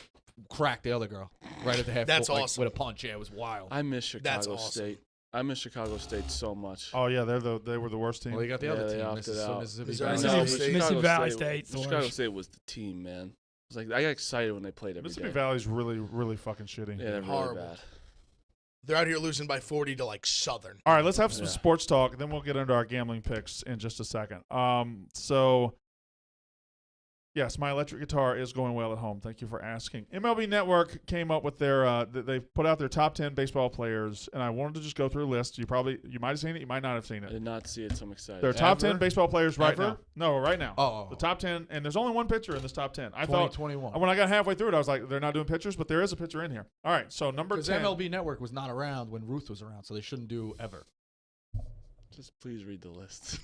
cracked the other girl right at the half. That's court, awesome. with a punch. Yeah, it was wild. I miss That's Chicago awesome. State. I miss Chicago State so much. Oh yeah, they were the worst team. Well, they got the Yeah, other they team, opted out. Mississippi Missouri Valley. I know, State. but Mississippi Chicago Valley State- State's the Chicago worst. State was the team, man. It's like I got excited when they played every Mississippi day. Valley's really fucking shitty. Yeah, they're really Horrible. bad. They're out here losing by 40 to like Southern. All right, let's have some Yeah. sports talk, then we'll get into our gambling picks in just a second. So yes, my electric guitar is going well at home. Thank you for asking. MLB Network came up with their they put out their top 10 baseball players, and I wanted to just go through a list. You might have seen it, you might not have seen I it. did not see it, so I'm excited. Their top 10 Ever? baseball players right Ever? now. No, right now. Oh, The top 10, and there's only one pitcher in this top 10. I thought 2021. when I got halfway through it, I was like, they're not doing pitchers, but there is a pitcher in here. All right, so number Because 10. MLB Network was not around when Ruth was around, so they shouldn't do ever. Just please read the list.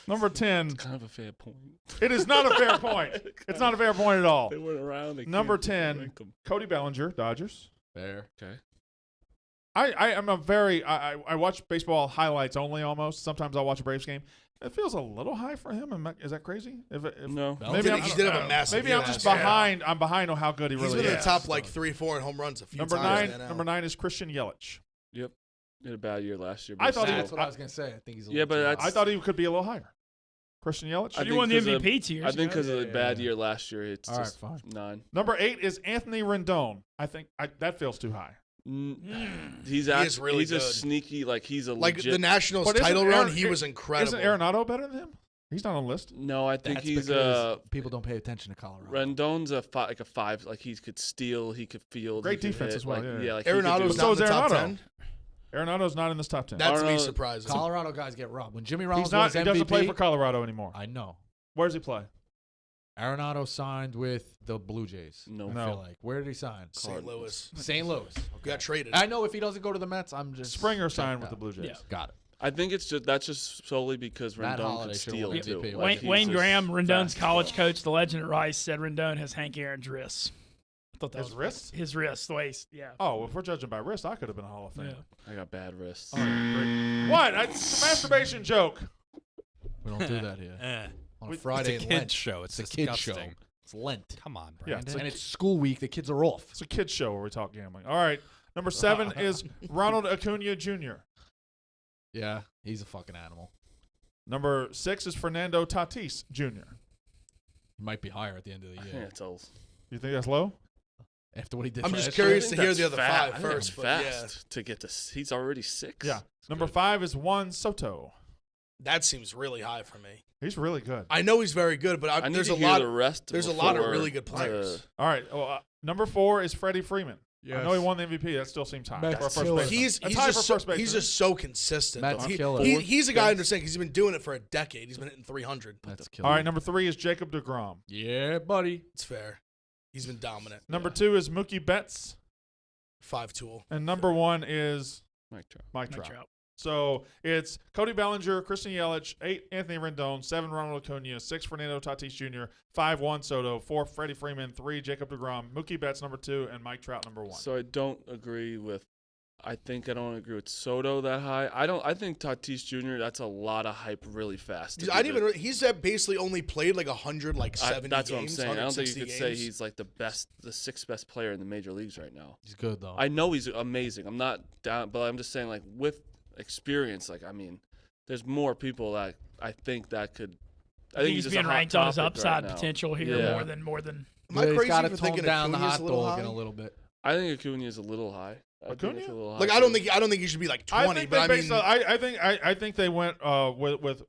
Number 10. Kind of a fair point. It is not a fair point. It's not a fair point at all. They weren't around. They Number can't 10. rank 'em. Cody Bellinger, Dodgers. There. Okay. I am a very I watch baseball highlights only almost. Sometimes I'll watch a Braves game. It feels a little high for him. Is that crazy? If No. maybe He did have a massive maybe I'm year just last year. behind. I'm behind on how good he He's really been in is. the top like 3-4 in home runs a few Number times. 9. now. Number 9 is Christian Yelich. Yep. He had a bad year last year. I thought he That's was- what I was gonna say. I think he's. A Yeah, little but too that's- high. I thought he could be a little higher. Christian Yelich. I He think won the 'cause of- MVP 2 years I think ago. because of the Yeah, bad yeah. year last year, it's All right, just fine. 9. Number 8 is Anthony Rendon. I think that feels too high. He's He is really he's a good. sneaky he's a Like legit. the Nationals But isn't title run, Aaron- he was incredible. Isn't Arenado better than him? He's not on the list. No, I think That's he's because people don't pay attention to Colorado. Rendon's a 5. Like he could steal, he could field. Great he could defense hit, as well, Like, yeah. like he could Arenado's do- So not is in the top Arenado. 10. Arenado's not in this top 10. That to me Arenado- surprising. Colorado guys get robbed. When Jimmy He's Rollins not. was He MVP, doesn't play for Colorado anymore. I know. Where does he play? Arenado signed with the Blue Jays. No. I No. feel like. Where did he sign? St. Louis. St. Louis. Got traded. I know if he doesn't go to the Mets, I'm just Springer checked signed with out. the Blue Jays. Yeah. Got it. I think that's just solely because Matt Rendon Holliday could should've steal won it too. MVP. Like, he's Wayne just Graham, Rendon's fast. college coach, the legend at Rice, said Rendon has Hank Aaron's wrists. I thought that His was wrists? His wrists, the way yeah. Oh, if we're judging by wrist, I could have been a Hall of Famer. Yeah. I got bad wrists. All right, great. What? It's a masturbation joke. We don't do that here. On We- Friday it's a in kid's Lent. show. It's It's a kid's show. disgusting. It's Lent. Come on, Yeah, Brandon. And it's school week. The kids are off. It's a kid's show where we talk gambling. All right. Number 7 is Ronald Acuna Jr. Yeah, he's a fucking animal. Number 6 is Fernando Tatis Jr. He might be higher at the end of the I think year. that's all. You think that's low? After what he did. I'm last just year. curious I to think hear that's the other fast. five I think first. that's But yeah, fast to get to. He's already 6. Yeah. Number 5 is Juan Soto. that seems really high for me. He's really good. I know he's very good, but I need there's to a hear lot. the rest. There's a lot of before, really good players. All right. Well, number 4 is Freddie Freeman. I know he won the MVP. That still seems high Matt for a first Killer. baseman. He's That's high just for so, first baseman. he's just so consistent. Matt's though. killer. He's a guy I understand because he's been doing it for a decade. He's been hitting 300. That's killer. All right. Number 3 is Jacob deGrom. Yeah, buddy. It's fair. He's been dominant. Number 2 is Mookie Betts. 5 tool. And number 1 is Mike Trout. Mike Mike Trout. Trout. So it's Cody Bellinger, Christian Yelich, 8 Anthony Rendon, 7 Ronald Acuna, 6 Fernando Tatis Jr., 5 Juan Soto, 4 Freddie Freeman, 3 Jacob deGrom, Mookie Betts number 2, and Mike Trout number 1. So I don't agree with. I don't agree with Soto that high. I think Tatis Jr. That's a lot of hype really fast. I didn't even. He's basically only played like 100, like 70 That's games. what I'm saying. I don't think you 160 could say games. he's like the 6th best player in the major leagues right now. He's good though. I know he's amazing. I'm not down, but I'm just saying like with experience, like I mean, there's more people that I think that could. I think he's just being a hot ranked on his topic upside right now. potential here Yeah. more than. Am I He's crazy gotta for tone thinking down the Acuna's hot a little dog high? in a little bit. I think Acuna is a little high. I think Acuna? it's a little high. Like I don't think he should be like 20. I think but I they mean, based I think they went with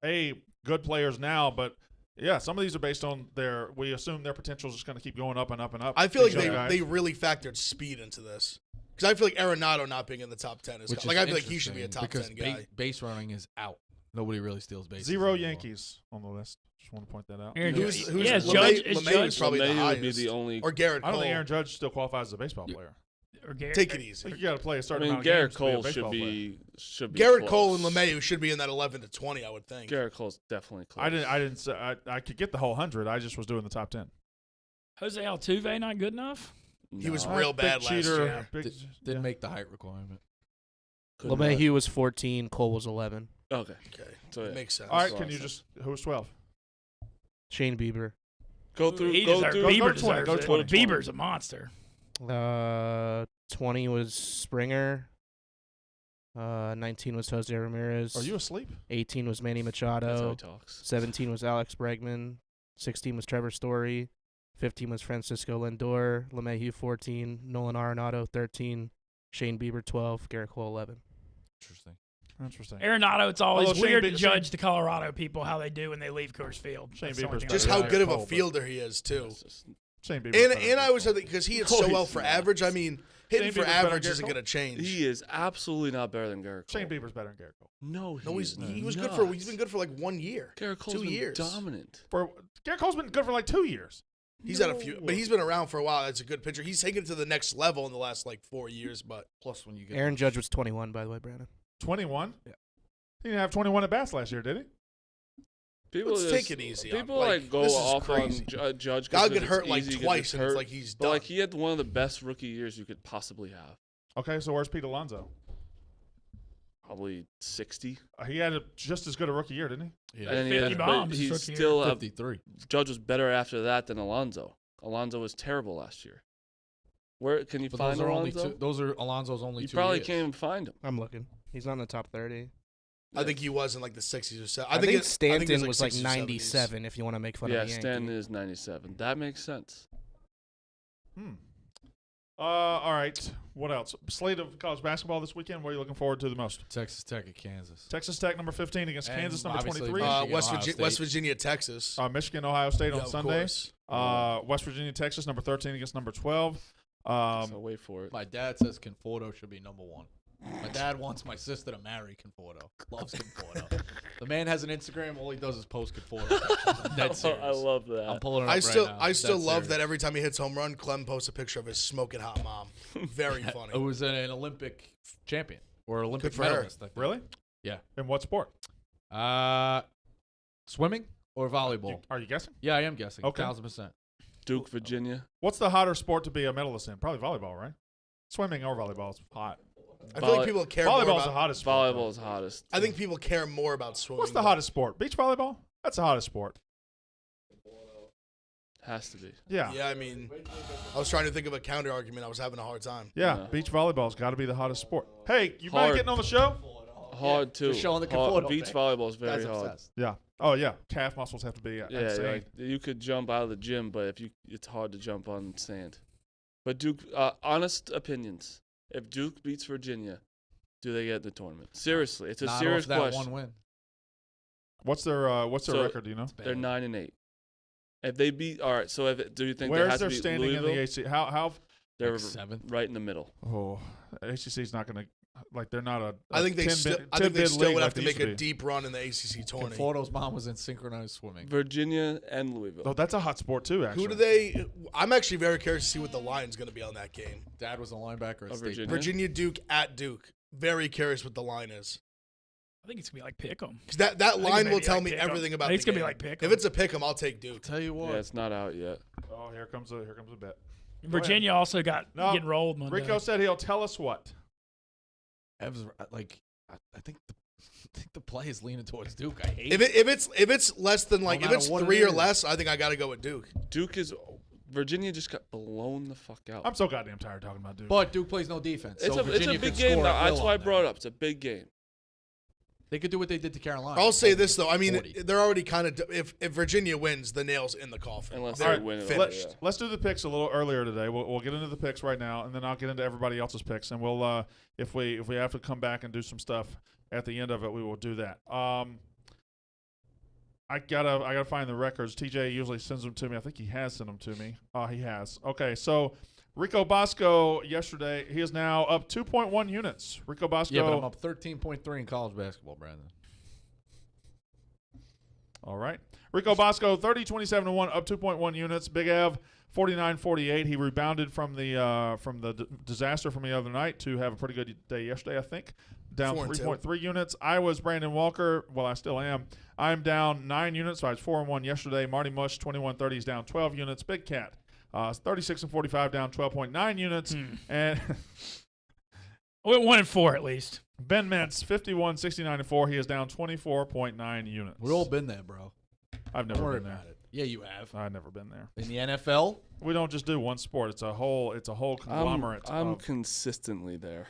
good players now, but yeah, some of these are based on we assume their potential is just going to keep going up and up and up. I feel like These young guys. they really factored speed into this because I feel like Arenado not being in the top 10 is Which like is I feel like he should be a top interesting 10 guy. Base running is out. Nobody really steals bases. 0 anymore. Yankees on the list. Just want to point that out. Aaron Who's Judge. Yeah, LeMay- Judge is LeMay Judge was probably the LeMay would be highest. the only. Or Garrett I don't Cole. think Aaron Judge still qualifies as a baseball player. or Garrett. Take it easy. You got to play a I certain mean, amount of Garrett games to be a Cole baseball player. should be. Garrett close. Cole and LeMay should be in that 11 to 20, I would think. Garrett Cole's definitely close. I didn't say I could get the whole 100. I just was doing the top 10. Jose Altuve not good enough. He was No. real Big bad last cheater. year. Big- Didn't yeah. make the height requirement. Could not. LeMahieu was 14. Cole was 11. Okay. Okay, So yeah. makes sense. All right, That's can you awesome. just who's 12? Shane Bieber. Go through. He Go deserves. through. Bieber go 20, deserves go it. 20. Bieber's a monster. 20 was Springer. 19 was Jose Ramirez. Are you asleep? 18 was Manny That's how Machado. he talks. 17 was Alex Bregman. 16 was Trevor Story. 15 was Francisco Lindor. LeMahieu 14. Nolan Arenado 13. Shane Bieber 12. Garrett Cole 11. Interesting. Interesting. Arenado, it's always Although Shane weird Bie- to judge the Colorado people how they do when they leave Coors Field. Shane That's the only Bieber's thing Just I how really good of Cole, a but- fielder he is too. It's just- Shane Bieber's And better than I always Cole. said that because he hits No, so well he's for not. average. I mean, hitting Shane for Bieber's better than average Garrett isn't Cole? going to change. He is absolutely not better than Garrett Cole. Shane Bieber's better than Garrett Cole. No, No, he's he was not. good for. He's been good for like 1 year. Garrett Cole's 2 been years. dominant. Garrett Cole's been good for like 2 years. He's had a few, but he's been around for a while. That's a good pitcher. He's taken it to the next level in the last like 4 years. But Plus, when you get Aaron Judge was 21, by the way, Brandon. 21. Yeah. He didn't have 21 at bats last year, did he? People let's just- take it easy. People Like, go this is off crazy. on Judge. Guy 'cause get it's hurt like easy, 'cause twice, it's and it's hurt. like he's But done. like he had one of the best rookie years you could possibly have. Okay, so where's Pete Alonso? Probably 60. He had just as good a rookie year, didn't he? yeah, And 50 but bombs he's rookie year. still 53. Judge was better after that than Alonso. Alonso was terrible last year. Where can you But find those are only Alonso? two. Those are Alonso's only You 2 probably years. can't even find him. I'm looking. He's not in the top 30. I think he was in like the 60s or 70s. I think it Stanton was like 60s or 70s. 97 if you want to make fun Yeah, of a Yankee. Stanton is 97. That makes sense. All right. What else? Slate of college basketball this weekend. What are you looking forward to the most? Texas Tech at Kansas. Texas Tech number 15 against And Kansas number obviously 23. Michigan, West, Ohio Virginia, State. West Virginia, Texas. Michigan, Ohio State Yeah, on of Sunday. course. West Virginia, Texas number 13 against number 12. So wait for it. My dad says Conforto should be number 1. My dad wants my sister to marry Conforto. Loves Conforto. The man has an Instagram. All he does is post Conforto. Dead serious. I love that. I'm pulling it up I still, right now. I still Dead love serious. that every time he hits home run, Clem posts a picture of his smoking hot mom. Very funny. It was an Olympic champion or Olympic Good for her. medalist. I think. Really? Yeah. In what sport? Swimming or volleyball? Are you guessing? Yeah, I am guessing. Okay. 1,000%. Duke, Virginia. What's the hotter sport to be a medalist in? Probably volleyball, right? Swimming or volleyball is hot. I feel like people care more Volleyball's the about. hottest sport. Volleyball is hottest. I think people care more about swimming. What's the than- hottest sport? Beach volleyball? That's the hottest sport. Has to be. Yeah. Yeah, I mean, I was trying to think of a counter argument. I was having a hard time. Yeah, Yeah. beach volleyball's got to be the hottest sport. Hey, you mind Hard. getting on the show? Hard too. just showing the Hard. Conforto Beach thing. volleyball is very Guy's hard. obsessed. Yeah. Oh, yeah. Calf muscles have to be Yeah, insane. like you could jump out of the gym, but it's hard to jump on sand. But Duke, honest opinions. If Duke beats Virginia, do they get the tournament? Seriously, it's a Not serious off that question. one win. What's their So, record? Do you know? They're 9-8. If they beat, all right. So do you think they Where's have their to beat standing Louisville? in the AC? How? They're Like 7th. right in the middle. Oh, ACC's not going to they're not a. I think they 10 still, bid- I 10 think they bid still league would like have to they make used a be. deep run in the ACC tournament. Conforto's mom was in synchronized swimming. Virginia and Louisville. Oh, that's a hot sport too. Actually, Who do they? I'm actually very curious to see what the line's going to be on that game. Dad was a linebacker at Of State. Virginia? Virginia Duke at Duke. Very curious what the line is. I think it's gonna be like pick 'em. 'Cause that think it line may will be tell like me pick 'em. everything I about think it's the gonna be game. like pick If 'em. it's a pick 'em, I'll take Duke. Tell you what. Yeah, it's not out yet. Oh, here comes a bet. Virginia also got No, getting rolled Monday. Rico said he'll tell us what. Ev's, like, I think the play is leaning towards Duke. I hate If it's less than like if matter it's what it 3 or is. less, I think I got to go with Duke. Virginia just got blown the fuck out. I'm so goddamn tired of talking about Duke. But Duke plays no defense. It's so a Virginia big could game. score Though. at That's will why I on them. brought it up. It's a big game. They could do what they did to Carolina. I'll say this though. I mean, 40. they're already kind of if Virginia wins, the nail's in the coffin. Unless They're they win it. finished. Yeah. Let's do the picks a little earlier today. We'll get into the picks right now, and then I'll get into everybody else's picks, and we'll if we have to come back and do some stuff at the end of it, we will do that. I gotta find the records. TJ usually sends them to me. I think he has sent them to me. He has. Okay, so Rico Bosco yesterday, he is now up 2.1 units. Rico Bosco. Yeah, but I'm up 13.3 in college basketball, Brandon. All right. Rico Bosco, 30-27-1, up 2.1 units. Big Ev, 49-48. He rebounded from the disaster from the other night to have a pretty good day yesterday, I think. Down 3.3 units. I was Brandon Walker. Well, I still am. I'm down 9 units, so I was 4-1 yesterday. Marty Mush, 21-30, is down 12 units. Big Cat, 36-45, down 12.9 units. And I went 1-4 at least. Ben Mintz, 51-69-4. He is down 24.9 units. We've all been there, bro. I've Don't never worry been there. about it. Yeah, you have. I've never been there. In the NFL, We don't just do one sport. It's a whole conglomerate. I'm of, consistently there.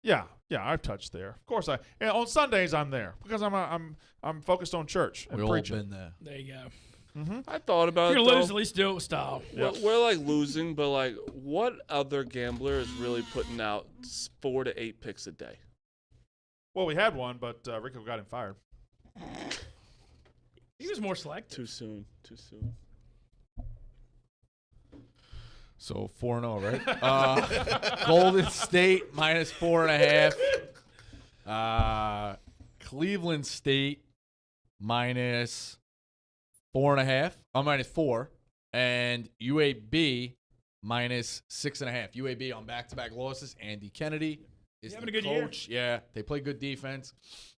yeah, I've touched there. Of course, and on Sundays I'm there because I'm focused on church and we've all preaching. been there. There you go. I thought about If it. you're gonna lose, though. at least do it with style. We're like losing, but like, what other gambler is really putting out 4 to 8 picks a day? Well, we had one, but Rico got him fired. He was more selective. Too soon. So 4-0, right? Golden State minus 4.5. Cleveland State minus 4.5. Minus 4. And UAB minus 6.5. UAB on back-to-back losses. Andy Kennedy is having the a good year. coach. Yeah, they play good defense.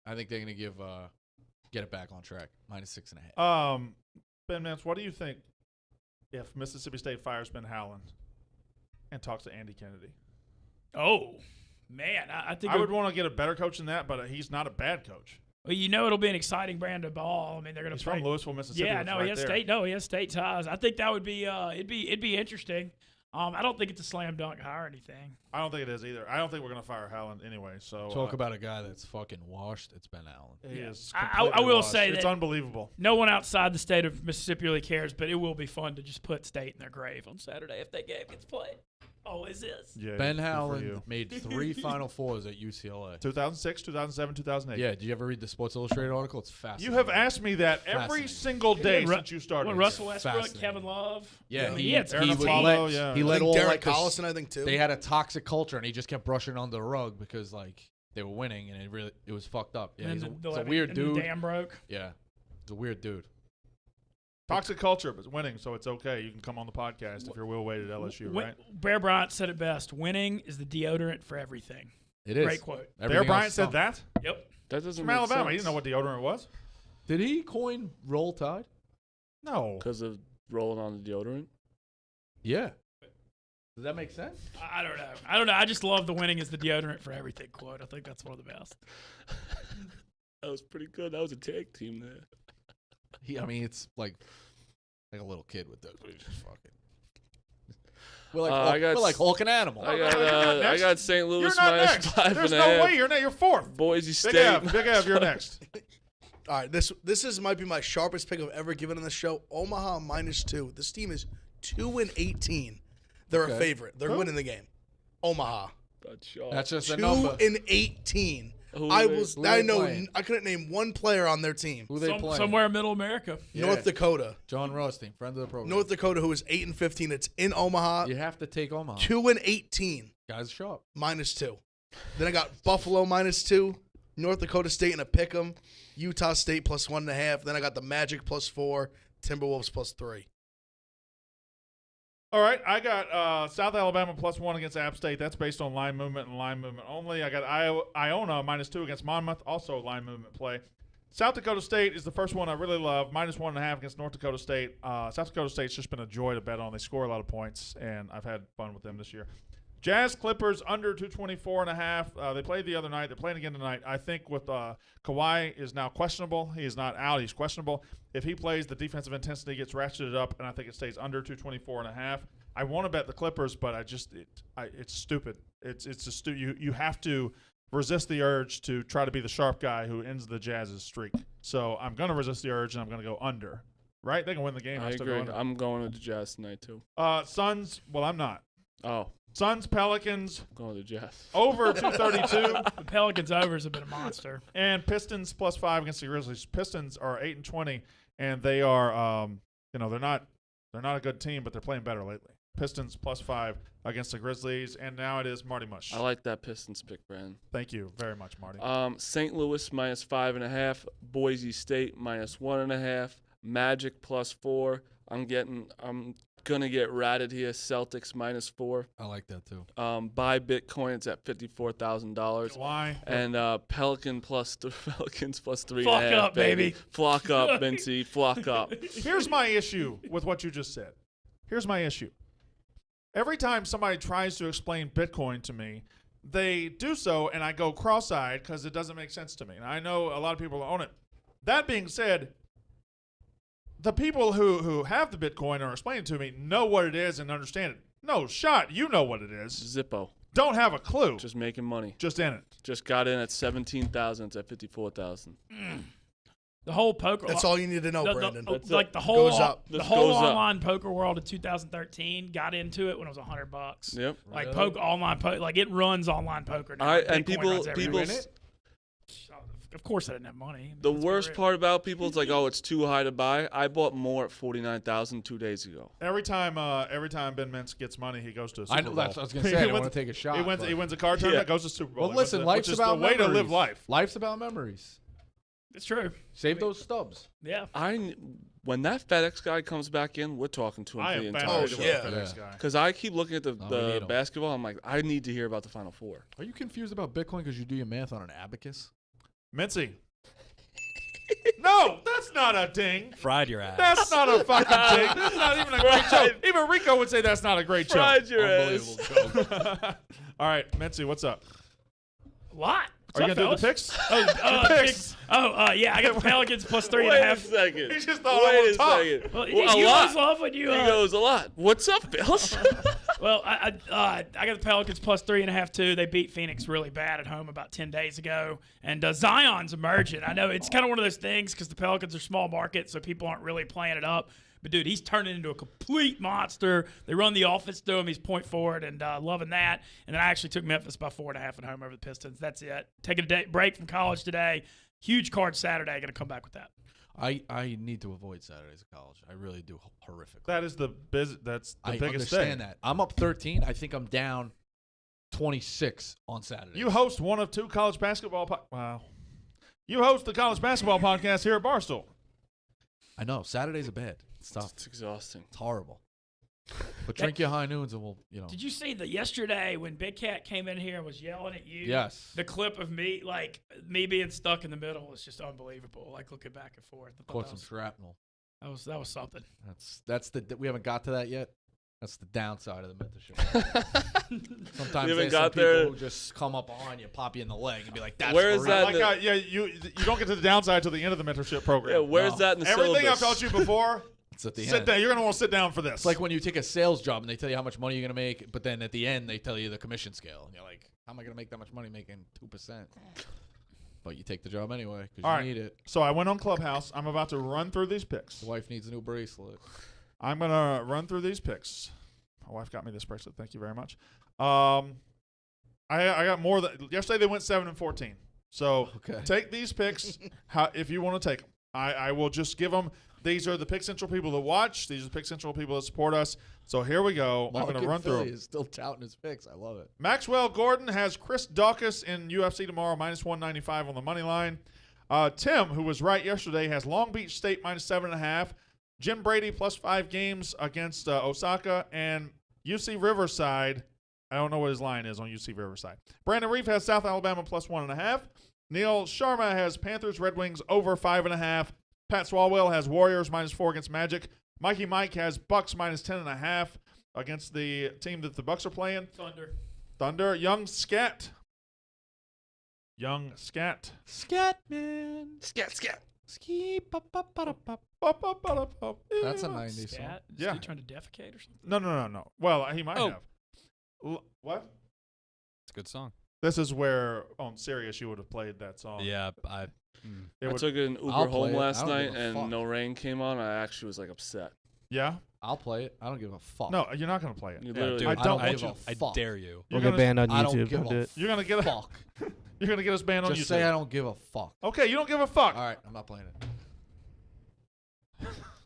I think they're gonna get it back on track. Minus 6.5. Ben Mintz, what do you think if Mississippi State fires Ben Howland and talks to Andy Kennedy? Oh, man. I think I would want to get a better coach than that, but he's not a bad coach. well, it'll be an exciting brand of ball. I mean, they're going to He's play. from Louisville, Mississippi. Yeah, which no, is right he has there. state. No, he has state ties. I think that would be it'd be interesting. I don't think it's a slam dunk hire or anything. I don't think it is either. I don't think we're going to fire Howland anyway. So Talk about a guy that's fucking washed. It's Ben Allen. He Yeah. is I completely will washed. say it's that- unbelievable. No one outside the state of Mississippi really cares, but it will be fun to just put state in their grave on Saturday if that game gets played. Oh, is this? Yeah, Ben good for Howland you. made 3 Final Fours at UCLA. 2006, 2007, 2008. Yeah, did you ever read the Sports Illustrated article? It's fascinating. You have asked me that every Fascinating. single day Ru- since you started. When Russell here. Westbrook, Fascinating. Kevin Love. Yeah, he had Aaron he Aflalo, let, yeah. he I let think all Derek like this- Collison, I think too. They had a toxic culture, and he just kept brushing it under the rug because like they were winning, and it was fucked up. Yeah, And he's then a, the he's a levy- weird and the dude. dam broke. Yeah, he's a weird dude. Toxic culture, but it's winning, so it's okay. You can come on the podcast if you're Will Wade at LSU, right? Bear Bryant said it best. Winning is the deodorant for everything. It is. Great quote. Bear Everything Bryant else said stunk. that? Yep. That doesn't From make Alabama. sense. He didn't know what deodorant was. Did he coin Roll Tide? No. Because of rolling on the deodorant. Yeah. Does that make sense? I don't know. I just love the winning is the deodorant for everything quote. I think that's one of the best. That was pretty good. That was a tag team there. I mean, it's like a little kid with those. But he's just fucking. We're like, I got we're like Hulk and Animal. I you're not got next. I got St. Louis You're not minus next. 5.5. There's no way you're fourth. Boise Big State. Ev, Big Ev, you're next. All right, this might be my sharpest pick I've ever given on the show. Omaha minus 2. This team is 2-18. They're a favorite. They're winning the game. Omaha. That's just a 2-18. I couldn't name one player on their team. Who they playing? Somewhere in Middle America. Yeah. North Dakota. John Rothstein, friend of the program. North Dakota, who is 8-15. It's in Omaha. You have to take Omaha. 2-18. Guys, show up. -2. Then I got Buffalo -2. North Dakota State in a pick'em. Utah State +1.5. Then I got the Magic +4. Timberwolves +3. All right, I got South Alabama +1 against App State. That's based on line movement and line movement only. I got Iona -2 against Monmouth, also line movement play. South Dakota State is the first one I really love, -1.5 against North Dakota State. South Dakota State's just been a joy to bet on. They score a lot of points, and I've had fun with them this year. Jazz Clippers under 224.5. They played the other night. They're playing again tonight. I think with Kawhi is now questionable. He is not out. He's questionable. If he plays, the defensive intensity gets ratcheted up, and I think it stays under 224.5. I want to bet the Clippers, but it's stupid. You have to resist the urge to try to be the sharp guy who ends the Jazz's streak. So I'm going to resist the urge, and I'm going to go under. Right? They can win the game. I agree. I'm going with the Jazz tonight too. Suns. Well, I'm not. Oh. Suns, Pelicans. I'm going to the Jazz. Over 232. The Pelicans overs have been a monster. And Pistons +5 against the Grizzlies. Pistons are 8-20, and they are, they're not a good team, but they're playing better lately. Pistons +5 against the Grizzlies, and now it is Marty Mush. I like that Pistons pick, Brandon. Thank you very much, Marty. St. Louis -5.5, Boise State -1.5, Magic +4. I'm gonna get ratted here. Celtics -4. I like that too. Buy Bitcoin. It's at $54,000. Why? And Pelicans +3.5. Flock up, baby. Flock up, Mincy. Flock up. Here's my issue with what you just said. Here's my issue. Every time somebody tries to explain Bitcoin to me, they do so, and I go cross-eyed because it doesn't make sense to me. And I know a lot of people own it. That being said, the people who have the Bitcoin or explain it to me know what it is and understand it. No shot. You know what it is. Zippo. Don't have a clue. Just making money. Just in it. Just got in at 17,000. It's at 54,000. The whole poker. That's all you need to know, Brandon. The whole Goes up. The whole Goes up. online poker world in 2013 got into it when it was $100. Yep. Like online poker, like it runs online poker now. All right, and Bitcoin runs people. everywhere. Of course, I didn't have money. The worst part about people is like, oh, it's too high to buy. I bought more at 49,000 2 days ago. Every time Ben Mintz gets money, he goes to a Super I know Bowl. that's what I was gonna say. I want to take a shot. He wins a car tournament, goes to Super Bowl. Well, listen, life's which is about the way memories. to live life. Life's about memories. It's true. Save those stubs. Yeah. When that FedEx guy comes back in, we're talking to him I for the am entire fascinated show. with the FedEx guy. Because I keep looking at we the need 'em. basketball. I'm like, I need to hear about the Final Four. Are you confused about Bitcoin because you do your math on an abacus? Mincy. No, that's not a ding. Fried your ass. That's not a fucking ding. That's not even a great joke. Even Rico would say that's not a great joke. Fried your ass. Unbelievable joke. All right, Mincy, what's up? What? Are you going to do the picks? Picks. Yeah, I got the Pelicans +3.5. Wait a second. He's just thought Wait on a top. second. Well, Well, you a always lot. love when you. He goes a lot. What's up, Bills? Well, I got the Pelicans +3.5 too. They beat Phoenix really bad at home about 10 days ago, and Zion's emerging. I know it's kind of one of those things because the Pelicans are small market, so people aren't really playing it up. But dude, he's turning into a complete monster. They run the offense through him. He's point forward and loving that. And then I actually took Memphis by 4.5 at home over the Pistons. That's it. Taking a break from college today. Huge card Saturday. Going to come back with that. I need to avoid Saturdays at college. I really do horrifically. That is that's the I biggest understand thing. that. I'm up 13. I think I'm down 26 on Saturday. You host one of two college basketball wow. You host the college basketball podcast here at Barstool. I know. Saturdays are bad. It's tough. It's exhausting. It's horrible. But drink your high noons and we'll, Did you see that yesterday when Big Cat came in here and was yelling at you? Yes. The clip of me, me being stuck in the middle was just unbelievable. Like looking back and forth. I thought Caught that some was- shrapnel. That was something. That's we haven't got to that yet. That's the downside of the mentorship. Sometimes You haven't there's got some there. people who just come up on you, pop you in the leg, and be like, "That's Where for is real." that? Like you don't get to the downside till the end of the mentorship program. Yeah, where's No. that in the Everything syllabus? I've taught you before, It's at the sit end. down. You're gonna want to sit down for this. It's like when you take a sales job and they tell you how much money you're gonna make, but then at the end they tell you the commission scale, and you're like, "How am I gonna make that much money making 2%?" But you take the job anyway because you All right. need it. So I went on Clubhouse. I'm about to run through these picks. The wife needs a new bracelet. I'm gonna run through these picks. My wife got me this bracelet. Thank you very much. I got more than yesterday. They went 7-14. So take these picks if you want to take them. I will just give them. These are the Pick Central people that watch. These are the Pick Central people that support us. So here we go. I'm going to run through them. Is still touting his picks. I love it. Maxwell Gordon has Chris Dawkins in UFC tomorrow, -195 on the money line. Tim, who was right yesterday, has Long Beach State -7.5. Jim Brady +5 games against Osaka. And UC Riverside, I don't know what his line is on UC Riverside. Brandon Reef has South Alabama +1.5. Neil Sharma has Panthers Red Wings over 5.5. Pat Swalwell has Warriors -4 against Magic. Mikey Mike has Bucks -10.5 against the team that the Bucks are playing. Thunder. Young Scat. Scatman. Scat. Ski pop pop pop pop. That's a 90s song. Is Yeah. he trying to defecate or something? No. Well, he might have. What? It's a good song. This is where on Sirius you would have played that song. Yeah, I took an I'll Uber home play it. last I don't night give a and fuck. No Rain came on. I actually was like upset. Yeah? I'll play it. I don't give a fuck. No, you're not going to play it. You Yeah, literally, dude, I don't I want give you. a I fuck. dare you. You're We'll gonna, get banned on I don't YouTube. give Don't do a it. you're gonna get fuck. you're gonna get us banned on YouTube. Just say I don't give a fuck. Okay, you don't give a fuck. All right, I'm not playing it.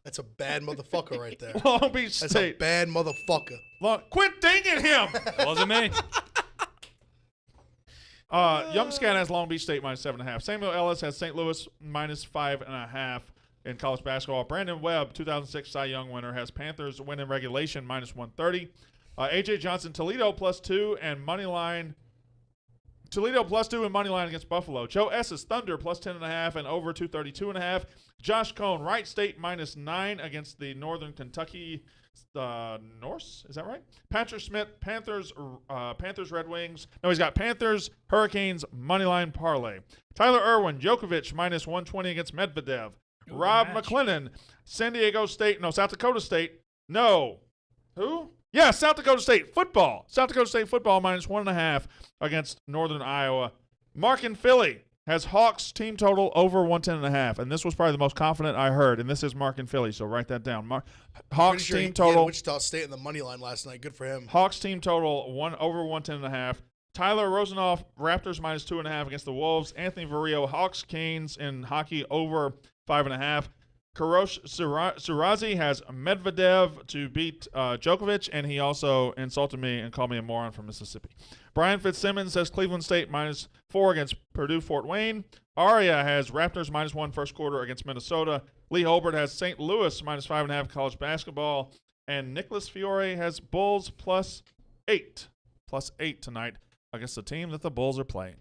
That's a bad motherfucker right there. Long Beach That's State. a bad motherfucker. Quit dinging him. Wasn't me. Young Scat has Long Beach State -7.5. Samuel Ellis has St. Louis -5.5 in college basketball. Brandon Webb, 2006 Cy Young winner, has Panthers win in regulation -130. AJ Johnson, Toledo +2 and money line. Toledo +2 and money line against Buffalo. Joe Esses, Thunder +10.5 and over 232.5. Josh Cohn, Wright State -9 against the Northern Kentucky Norse. Is that right? Patrick Smith, Panthers Red Wings. No, he's got Panthers Hurricanes money line parlay. Tyler Irwin, Djokovic -120 against Medvedev. Ooh, Rob match. McClellan, South Dakota State. No. Who? Yeah, South Dakota State football. South Dakota State football -1.5 against Northern Iowa. Mark in Philly has Hawks team total over 110.5, and this was probably the most confident I heard. And this is Mark in Philly, so write that down. Hawks Pretty sure team he had total. Wichita State in the money line last night. Good for him. Hawks team total over 110.5. Tyler Rosenoff, Raptors -2.5 against the Wolves. Anthony Varillo, Hawks Canes in hockey over 5.5. Karosh Surazi has Medvedev to beat Djokovic, and he also insulted me and called me a moron from Mississippi. Brian Fitzsimmons says Cleveland State -4 against Purdue Fort Wayne. Aria has Raptors -1 first quarter against Minnesota. Lee Holbert has St. Louis -5.5 college basketball. And Nicholas Fiore has Bulls +8 tonight against the team that the Bulls are playing.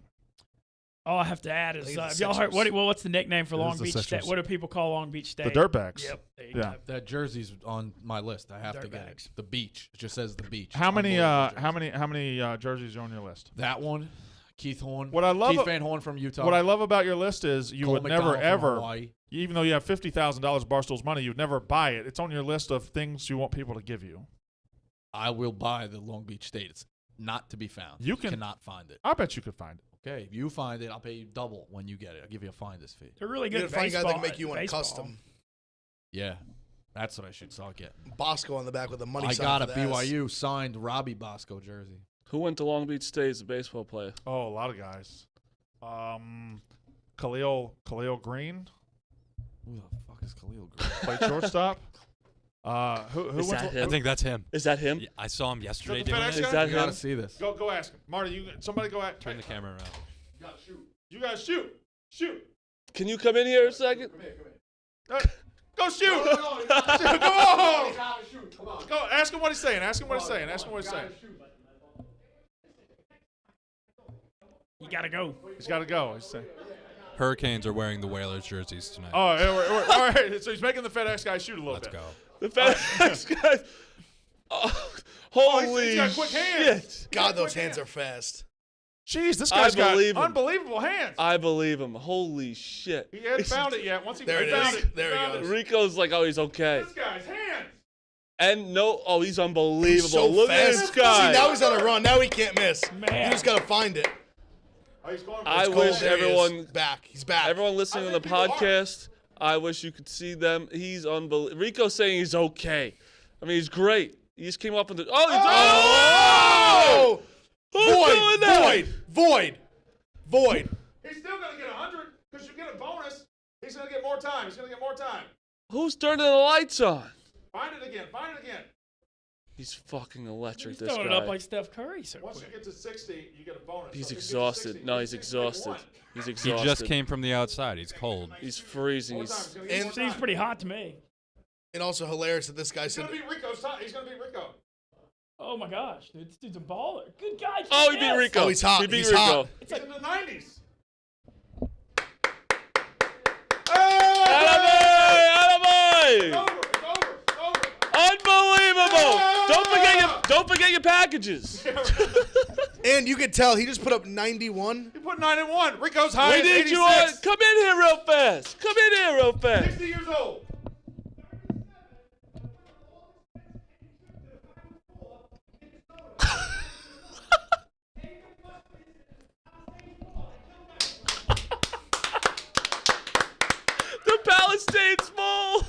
All I have to add is, Play the if y'all heard, Sixers. what's the nickname for It is Long the Beach State? Sixers. What do people call Long Beach State? The Dirtbags. Yep. There you Yeah. go. That jersey's on my list. I have to get Dirtbags. it. The beach. It just says the beach. How many Unbelievable how jersey. many jerseys are on your list? That one, Keith Horn. What I love Keith Van Horn from Utah. What I love about your list is you Cole would never McDonald from ever, Hawaii. even though you have $50,000 Barstool's money, you'd never buy it. It's on your list of things you want people to give you. I will buy the Long Beach State. It's not to be found. You can- cannot find it. I bet you could find it. Okay, if you find it, I'll pay you double when you get it. I'll give you a finder's fee. They're really You good gotta at find a guy baseball. that can make you one baseball. custom. Yeah, that's what I should start getting. Bosco on the back with the money I sign got for a the S. BYU signed Robbie Bosco jersey. Who went to Long Beach State as a baseball player? Oh, a lot of guys. Khalil Green Who the fuck is Khalil Green? played shortstop. Who Is went that to, him? I think that's him. Is that him? Yeah, I saw him yesterday the doing FedEx it. guy? Is that You gotta him? see this. Go ask him. Marty, somebody go at. Turn the camera around. You guys shoot. Can you come in here a second? Go shoot. Shoot. Go on. Go ask him what he's saying. Ask him what he's saying. You gotta go. He's got to go. He's saying. Hurricanes are wearing the Whalers jerseys tonight. Oh, yeah, all right. So he's making the FedEx guy shoot a little Let's bit. go. The FedEx guys. Oh, holy he's got quick hands. shit. God, those hands are fast. Jeez, this guy's got believe him. unbelievable hands. I believe him. Holy shit. He hasn't found it yet. Once he There it found is. it, There he found goes. it. Rico's like, oh, he's okay. This guy's hands. And he's unbelievable. He's so Look fast. at this guy. See, now he's on a run. Now he can't miss. Man. You just gotta find it. Oh, he's going for I it. It's wish cold. There he is. everyone- back. He's back. Everyone listening to the I think people are. podcast, I wish you could see them. He's unbelievable. Rico's saying he's okay. I mean, he's great. He just came up with the. Oh! Who's doing that? Void. He's still gonna get 100 because you get a bonus. He's gonna get more time. Who's turning the lights on? Find it again. He's fucking electric. He's This throwing guy. it up like Steph Curry. So Once quick. you get to 60, you get a bonus. He's So if you get to exhausted. 60, No, you he's get exhausted. 61. He's He exhausted. just came from the outside. He's cold. He's freezing. More time. He's He's gonna get more Seems time. pretty hot to me. And also hilarious that this guy He's said, gonna beat Rico's time. He's gonna beat Rico. Oh my gosh, dude, this dude's a baller. Good guy. Oh, he beat yes. Rico. Oh, he's hot. He beat He's Rico. hot. He's in the 90s. Attaboy! It's over. Unbelievable! Don't forget your packages. and you could tell he just put up 91. He put 9 and 1. Rico's high. We need 86. you on. Come in here real fast. 60 years old. The Palisades Bowl.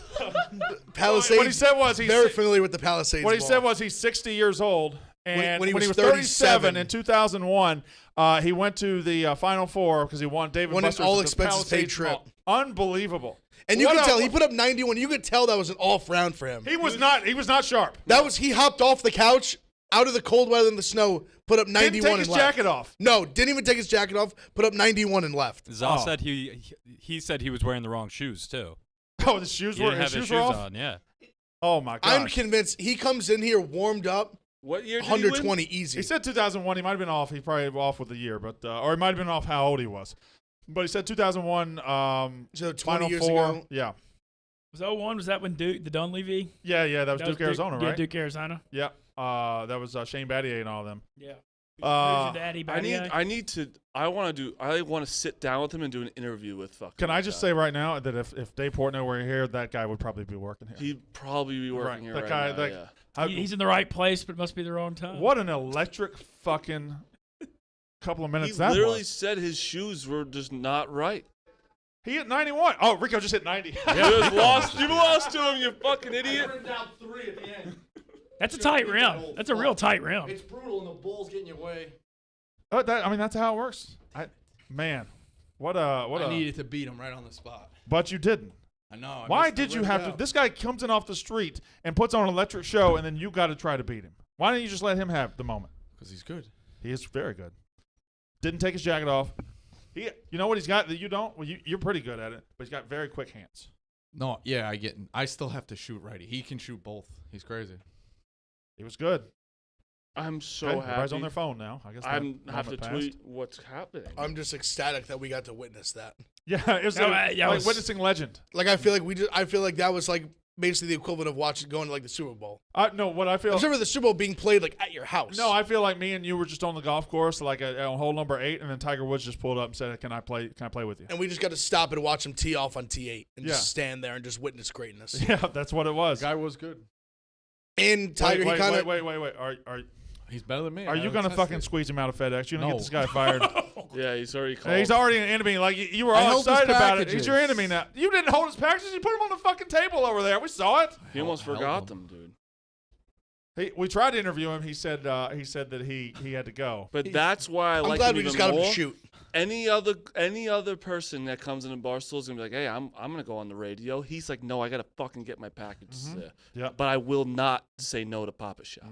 Palisades. What he said was he's very si- familiar with the Palisades. What he Bowl. said was he's 60 years old. And When he was 37 37 in 2001, he went to the Final Four because he won David Won an Buster's at the all-expenses paid Palisades trip. Bowl. Unbelievable. And you What can a- tell he put up 91. You could tell that was an off round for him. He was not sharp. That was he hopped off the couch out of the cold weather and the snow, put up 91 Didn't take his and left. jacket off. No, didn't even take his jacket off. Put up 91 and left. Zal Oh. said he said he was wearing the wrong shoes too. Oh, the shoes He were didn't have his his shoes were shoes off. on. Yeah. Oh my gosh. I'm convinced he comes in here warmed up, What year did he win? 120 easy. He said 2001. He might have been off. He probably off with the year, but or he might have been off how old he was. But he said 2001. So 20 Final years Four. ago. Yeah. Was 01? Was that when Duke, the Dunleavy? Yeah. That was Duke, Arizona, Yeah, right? Duke, Arizona. Yeah. That was Shane Battier and all of them. Yeah. Uh, Who's your daddy, I want to sit down with him and do an interview with fucking. Can I that just guy. say right now that if Dave Portnoy were here, that guy would probably be working here. He'd probably be working Right. here That right guy- now. that- Yeah. How- He's in the right place, but it must be the wrong time. what an electric fucking couple of He minutes that literally was. said his shoes were just not right. He hit 91. Oh, Rico just hit 90. You just lost. You lost to him, you fucking idiot. down 3 at the end. That's a tight rim. That's a real tight rim. It's brutal, and the bull's getting your way. That's how it works. Man, what I a. needed to beat him right on the spot. But you didn't. I know. I Why missed the did you rim have out. to? This guy comes in off the street and puts on an electric show, and then you got to try to beat him. Why didn't you just let him have the moment? Because he's good. He is very good. Didn't take his jacket off. You know what he's got that you don't? Well, you're pretty good at it, but he's got very quick hands. No, yeah, I still have to shoot righty. He can shoot both. He's crazy. He was good. I'm so Okay, happy. everybody's on their phone now. I guess I that have to moment passed. tweet what's happening. I'm just ecstatic that we got to witness that. Yeah, it was No, like yeah, it was- witnessing legend. Like I feel like that was like basically the equivalent of going to like the Super Bowl. No, what I feel. I remember the Super Bowl being played like at your house. No, I feel like me and you were just on the golf course, like on hole number 8, and then Tiger Woods just pulled up and said, "Can I play with you?" and we just got to stop and watch him tee off on T8 and Yeah. just stand there and just witness greatness. Yeah, that's what it was. The guy was good. And Tiger, wait, he kind of wait. He's better than me. Are you gonna fucking squeeze him out of FedEx? You're gonna No. get this guy fired. Yeah, he's already called. Hey, he's already an enemy. Like you were I all held his excited about it. He's your packages. enemy now. You didn't hold his packages. You put him on the fucking table over there. We saw it. He almost Held forgot him. them, dude. We tried to interview him. He said that he had to go. But that's why I I'm like glad him we even just got him more. to shoot. Any other person that comes into Barstool is gonna be like, hey, I'm gonna go on the radio. He's like, no, I gotta fucking get my packages there. Yeah. But I will not say no to Papa Shop.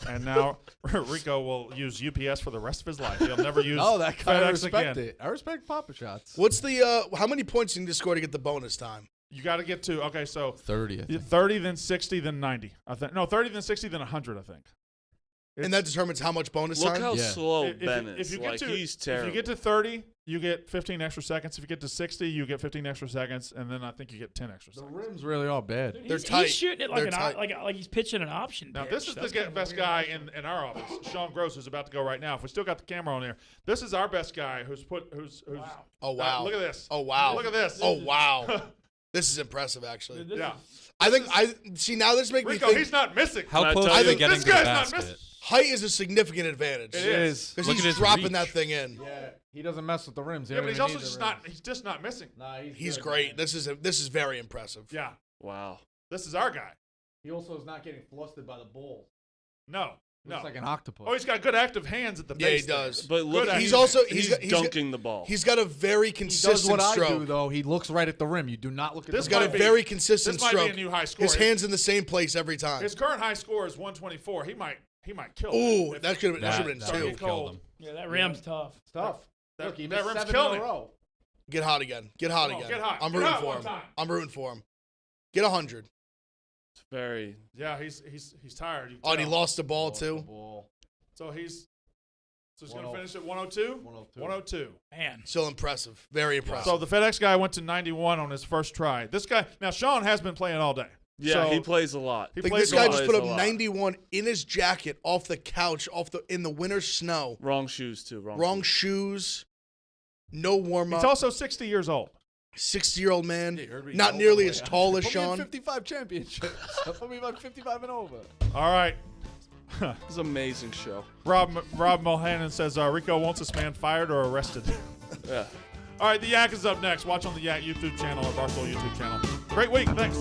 And now Rico will use UPS for the rest of his life. He'll never use No, that guy. I FedEx respect again. it. I respect Papa Shots. What's the how many points do you need to score to get the bonus time? You got to get to so 30. I think. 30, then 60, then 90. I think no 30, then 60, then 100. I think. And that determines how much bonus Look time. how Yeah. slow If- if- Ben if is. you get Like, to- he's If terrible. you get to 30, you get 15 extra seconds. If you get to 60, you get 15 extra seconds, and then I think you get 10 extra The seconds. rims really are bad. They're He's tight. shooting it They're like tight. like he's pitching an option. Now pitch. this is That's the kinda best weird. guy in our office, Sean Gross, who's about to go right now. If we still got the camera on there, this is our best guy who's Wow. Oh wow! look at this. Oh wow! Look at this. Oh wow! This is impressive, actually. This Yeah. is- I see now. This makes me Rico, think he's not missing. Can I How close tell are you- they getting This to the guy's not basket? missing. height is a significant advantage. It is. Because Look he's at his dropping reach. that thing in. Yeah, he doesn't mess with the rims. He Yeah, but don't he's even also need the just rims. not. He's just not missing. Nah, He's good, great. man. This is very impressive. Yeah, Wow. this is our guy. He also is not getting flustered by the ball. No. Looks like an octopus. Oh, he's got good active hands at the Yeah, base. he does. But look, Good He's idea. also he's got- dunking the ball. He's got a very He consistent does what I stroke. do, though. He looks right at the rim. You do not look at This the He's got a might be- very consistent This might stroke. be a new high score. His hands in the same place every time. His current high score is 124. He might kill. Ooh, it. that should have been that two. would've killed him. Yeah, that rim's tough. It's tough. That- Look, he that missed rim's 7 killing in a him. row. Get hot again. Get hot Come on, again. get hot. I'm Get rooting hot for one him. time. I'm rooting for him. Get 100. It's very. Yeah, he's tired. You Oh, and he tell. lost the ball Lost the too. ball. So he's going to 102. finish at 102. 102. 102. Man. Still impressive. Very impressive. So the FedEx guy went to 91 on his first try. This guy now Sean has been playing all day. Yeah, So he plays a lot. He Like, plays this a guy lot. just put up Plays a lot. 91 in his jacket off the couch, in the winter snow. Wrong shoes too. Wrong shoes. No warm He's up. also 60 years old. 60-year-old man. Yeah, you heard me. Not Oh, nearly boy. as tall as Put me in Sean. 55 championships. Put me about 55 and over. All right. It's an amazing show. Rob Mulhannon says Rico wants this man fired or arrested. Yeah. All right, the Yak is up next. Watch on the Yak YouTube channel or Barstool YouTube channel. Great week. Thanks.